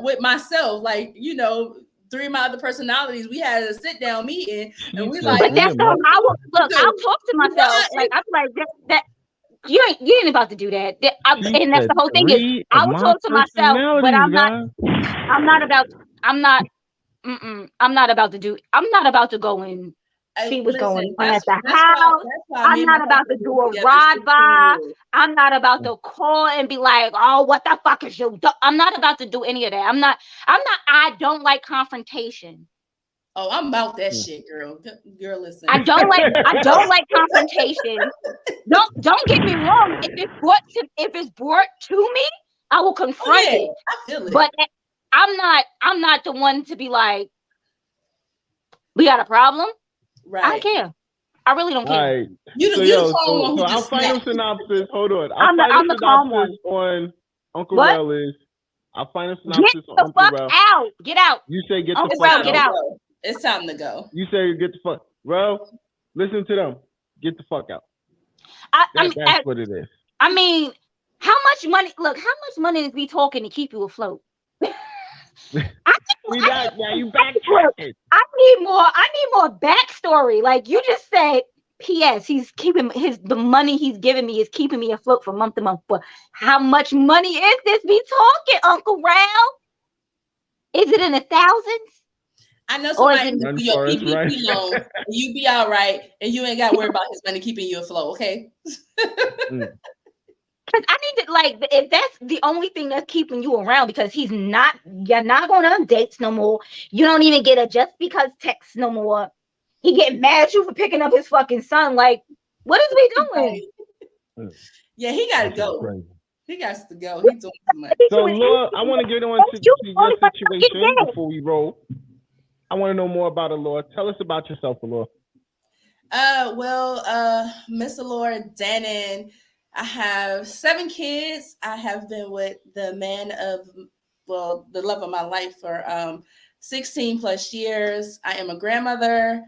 Speaker 3: with myself, like, you know, 3 of my other personalities. We had a sit down meeting, and we like.
Speaker 5: But that's how I'll talk to myself. Like I'm like that. You ain't about to do that. And that's the whole thing is I will talk to myself, but I'm not about to go and see what's going on at the house. I'm not about to do a ride-by. I'm not about to call and be like, oh, what the fuck is you? I'm not about to do any of that. I don't like confrontation.
Speaker 3: Oh, I'm about that shit, girl. Girl, listen.
Speaker 5: I don't like confrontation. Don't get me wrong. If it's brought to me, I will confront it.
Speaker 3: I feel it.
Speaker 5: But I'm not the one to be like, we got a problem.
Speaker 3: Right.
Speaker 5: I don't care. I really don't care.
Speaker 9: Right. So our final synopsis. Hold on. I'm the calm one. On Uncle Rel is our final synopsis on Uncle Rel.
Speaker 5: Get out.
Speaker 9: You say get the fuck out.
Speaker 5: Get out.
Speaker 3: It's time to go.
Speaker 9: You say get the fuck. Rel, listen to them. Get the fuck out. That's what it is.
Speaker 5: I mean, how much money? Look, how much money is we talking to keep you afloat?
Speaker 9: You backtracking.
Speaker 5: I need more backstory. Like you just said, P.S. He's keeping the money he's giving me is keeping me afloat from month to month. But how much money is this we talking, Uncle Rel? Is it in the thousands?
Speaker 3: I know somebody do your PPP loan, and you be all right, and you ain't got to worry about his money keeping you afloat, okay?
Speaker 5: Because I need to, like, if that's the only thing that's keeping you around, because you're not going on dates no more. You don't even get a just because text no more. He getting mad at you for picking up his fucking son. Like, what is we doing?
Speaker 3: Yeah, he got to go. He got to go. He's doing too much.
Speaker 9: So, Laura, I want to get on to your situation before we roll. I want to know more about Allure. Tell us about yourself, Allure.
Speaker 3: Miss Allure Denon. I have 7 kids. I have been with the man of, the love of my life for 16 plus years. I am a grandmother.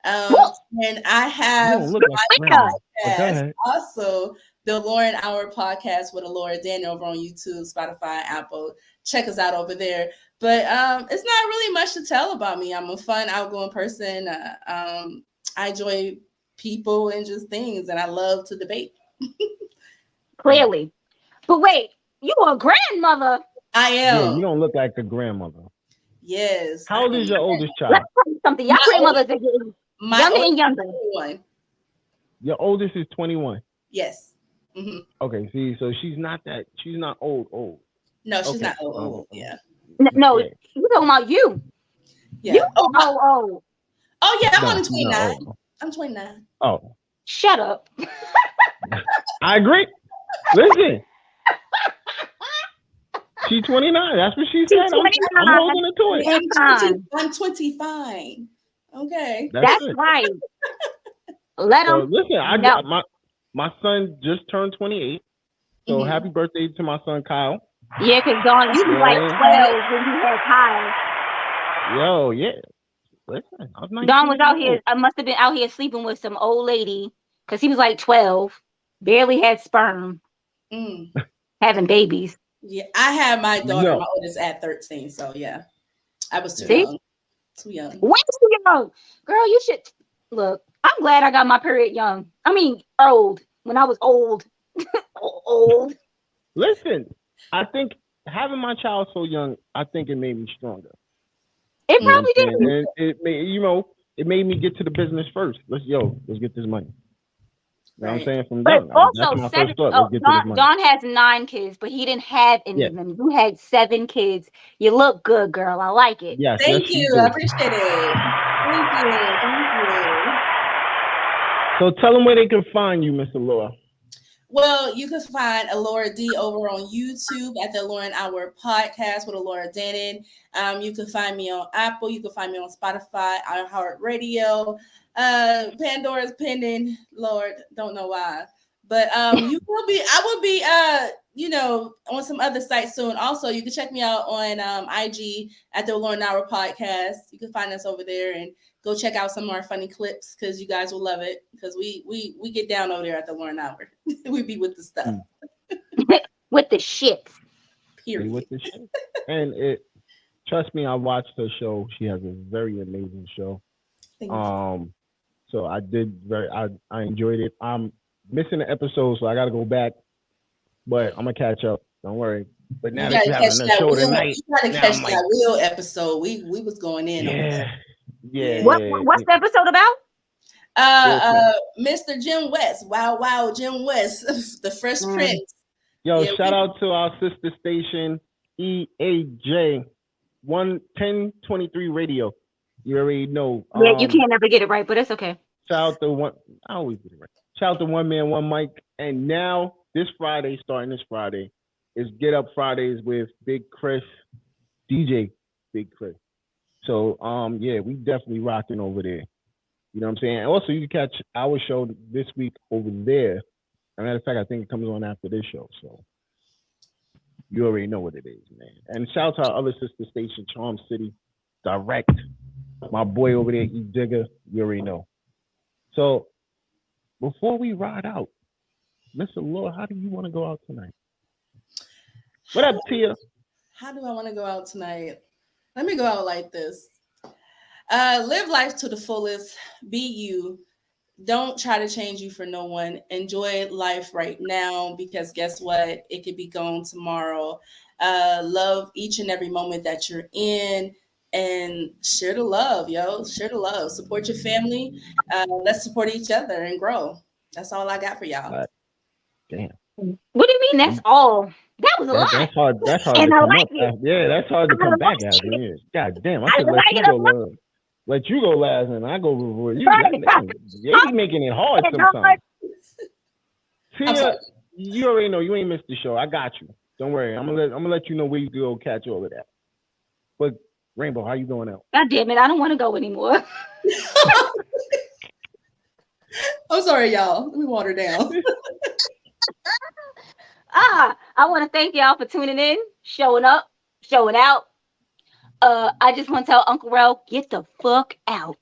Speaker 3: And I have
Speaker 9: You don't look like
Speaker 3: my
Speaker 9: grandma.
Speaker 3: podcast, also the Lauren Hour podcast with Laura Daniel over on YouTube, Spotify, Apple. Check us out over there. But it's not really much to tell about me. I'm a fun, outgoing person. I enjoy people and just things, and I love to debate.
Speaker 5: Clearly. But wait, you a grandmother?
Speaker 3: I am.
Speaker 9: Yeah, you don't look like a grandmother.
Speaker 3: Yes.
Speaker 9: How old is your oldest child?
Speaker 5: Let's tell you something. Y'all grandmothers are getting younger and younger.
Speaker 3: 21.
Speaker 9: Your oldest is 21.
Speaker 3: Yes. Mm-hmm.
Speaker 9: Okay, see, so she's not old.
Speaker 3: No, she's
Speaker 9: Okay.
Speaker 3: not old. Yeah.
Speaker 5: No,
Speaker 9: Yeah.
Speaker 5: you talking about you.
Speaker 3: Yeah.
Speaker 5: You old.
Speaker 3: Oh yeah, I'm
Speaker 9: No,
Speaker 3: only 29.
Speaker 9: no.
Speaker 3: I'm 29.
Speaker 9: Oh,
Speaker 5: Shut up.
Speaker 9: I agree. Listen, she's 29. That's what she said. I'm holding her to it.
Speaker 3: I'm 25. Okay.
Speaker 5: That's right. Let
Speaker 9: So
Speaker 5: them.
Speaker 9: listen, I got my son just turned 28. So happy birthday to my son Kyle.
Speaker 5: Yeah, because Dawn, you was like 12 when you had Kyle.
Speaker 9: Yo, yeah. Listen, I was 19
Speaker 5: Dawn was out
Speaker 9: years
Speaker 5: here.
Speaker 9: old.
Speaker 5: I must have been out here sleeping with some old lady because he was like 12, barely had sperm, having babies.
Speaker 3: Yeah, I had my daughter, my oldest, at 13. So yeah, I was too young. Too young.
Speaker 5: Way too young, girl. You should look. I'm glad I got my period young. I mean, old. When I was old, old.
Speaker 9: Listen, I think having my child so young, I think it made me stronger.
Speaker 5: It probably did.
Speaker 9: And it made, it made me get to the business first. Let's get this money. You know what I'm saying? From young.
Speaker 5: Also,
Speaker 9: that's my first thought. Let's get to this money.
Speaker 5: Don has 9 kids, but he didn't have any of them. You had 7 kids. You look good, girl. I like it.
Speaker 9: Yes,
Speaker 3: Thank you. I appreciate it. Thank you.
Speaker 9: So tell them where they can find you, Miss Allure.
Speaker 3: Well, you can find Allura D over on YouTube at the Lauren Hour podcast with Allura Denon. You can find me on Apple. You can find me on Spotify, iHeartRadio. Pandora's pending. Lord, don't know why. But I will be on some other sites soon. Also, you can check me out on IG at the Lauren Hour podcast. You can find us over there and go check out some of our funny clips because you guys will love it. Because we get down over there at the Lauren Hour. We be with the stuff.
Speaker 5: With the shit.
Speaker 3: Period.
Speaker 9: With the shit. And trust me, I watched her show. She has a very amazing show. So I enjoyed it. I'm missing an episode, so I gotta go back. But I'm gonna catch up. Don't worry. But now that you're having a show tonight,
Speaker 3: you gotta catch that real episode. We was going in.
Speaker 9: Yeah.
Speaker 5: What's the episode about?
Speaker 3: Mr. Jim West. Wow, Jim West, the Fresh Prince.
Speaker 9: Yo, shout out to our sister station, EAJ 1023 Radio. You already know.
Speaker 5: Yeah, you can't never get it right, but it's okay.
Speaker 9: Shout out to one. I always get it right. Shout out to One Man, One Mic. And now, starting this Friday, is Get Up Fridays with Big Chris, DJ Big Chris. So, we definitely rocking over there. You know what I'm saying? And also, you can catch our show this week over there. As a matter of fact, I think it comes on after this show. So, you already know what it is, man. And shout out to our other sister station, Charm City Direct. My boy over there, E Digger, you already know. So, before we ride out, Mr. Lord, how do you want to go out tonight? What up, Tia?
Speaker 3: How do I want to go out tonight? Let me go out like this. Live life to the fullest. Be you. Don't try to change you for no one. Enjoy life right now because guess what? It could be gone tomorrow. Love each and every moment that you're in and share the love, yo. Share the love. Support your family. Let's support each other and grow. That's all I got for y'all.
Speaker 9: Damn.
Speaker 5: What do you mean that's all? That was a lot.
Speaker 9: That's hard. That's hard
Speaker 5: and
Speaker 9: to
Speaker 5: I
Speaker 9: come
Speaker 5: like
Speaker 9: up.
Speaker 5: it.
Speaker 9: Yeah, that's hard to come back after. Yeah. God damn, I should let you go last, and I go before you. You be making it hard sometimes. Tia, you already know you ain't missed the show. I got you. Don't worry. I'm gonna let you know where you can go catch all of that. But Rainbow, how you doing out?
Speaker 5: God damn it, I don't want to go anymore.
Speaker 3: I'm sorry, y'all. Let me water down.
Speaker 5: I want to thank y'all for tuning in, showing up, showing out. I just want to tell Uncle Ro, get the fuck out.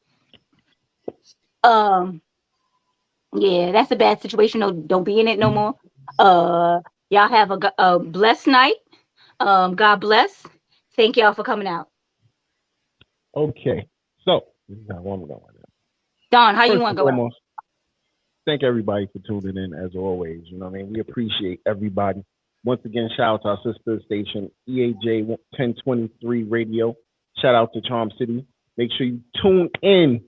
Speaker 5: Yeah, that's a bad situation. No, don't be in it no more. Y'all have a blessed night. God bless. Thank y'all for coming out.
Speaker 9: Okay, so this is how I'm going.
Speaker 5: Don, how you
Speaker 9: First
Speaker 5: want
Speaker 9: and
Speaker 5: to go out?
Speaker 9: foremost, thank everybody for tuning in as always. You know what I mean? We appreciate everybody. Once again, shout out to our sister station, EAJ 1023 Radio. Shout out to Charm City. Make sure you tune in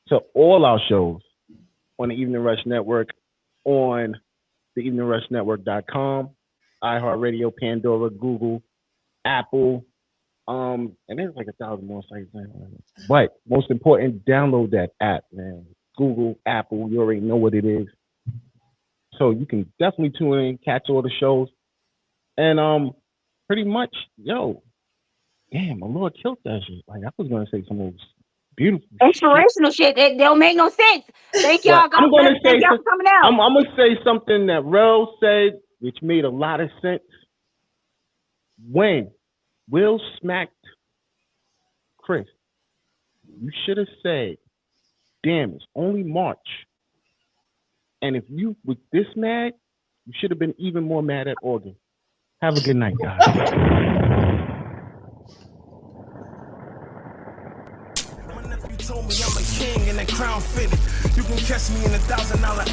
Speaker 9: to all our shows on the Evening Rush Network, on the eveningrushnetwork.com, iHeartRadio, Pandora, Google, Apple, and there's like 1,000 more sites. But most important, download that app, man. Google, Apple, you already know what it is. So you can definitely tune in, catch all the shows. And pretty much, yo, damn, my Lord killed that shit. Like, I was gonna say some most beautiful
Speaker 5: inspirational shit. That don't make no sense. Thank y'all. God bless. Thank y'all for coming out.
Speaker 9: I'm gonna say something that Rel said, which made a lot of sense. When Will smacked Chris, you should have said, damn, it's only March. And if you were this mad, you should have been even more mad at August. Have a good night, guys.
Speaker 8: My nephew told me I'm a king and the crown fitted. You can catch me in $1,000 out.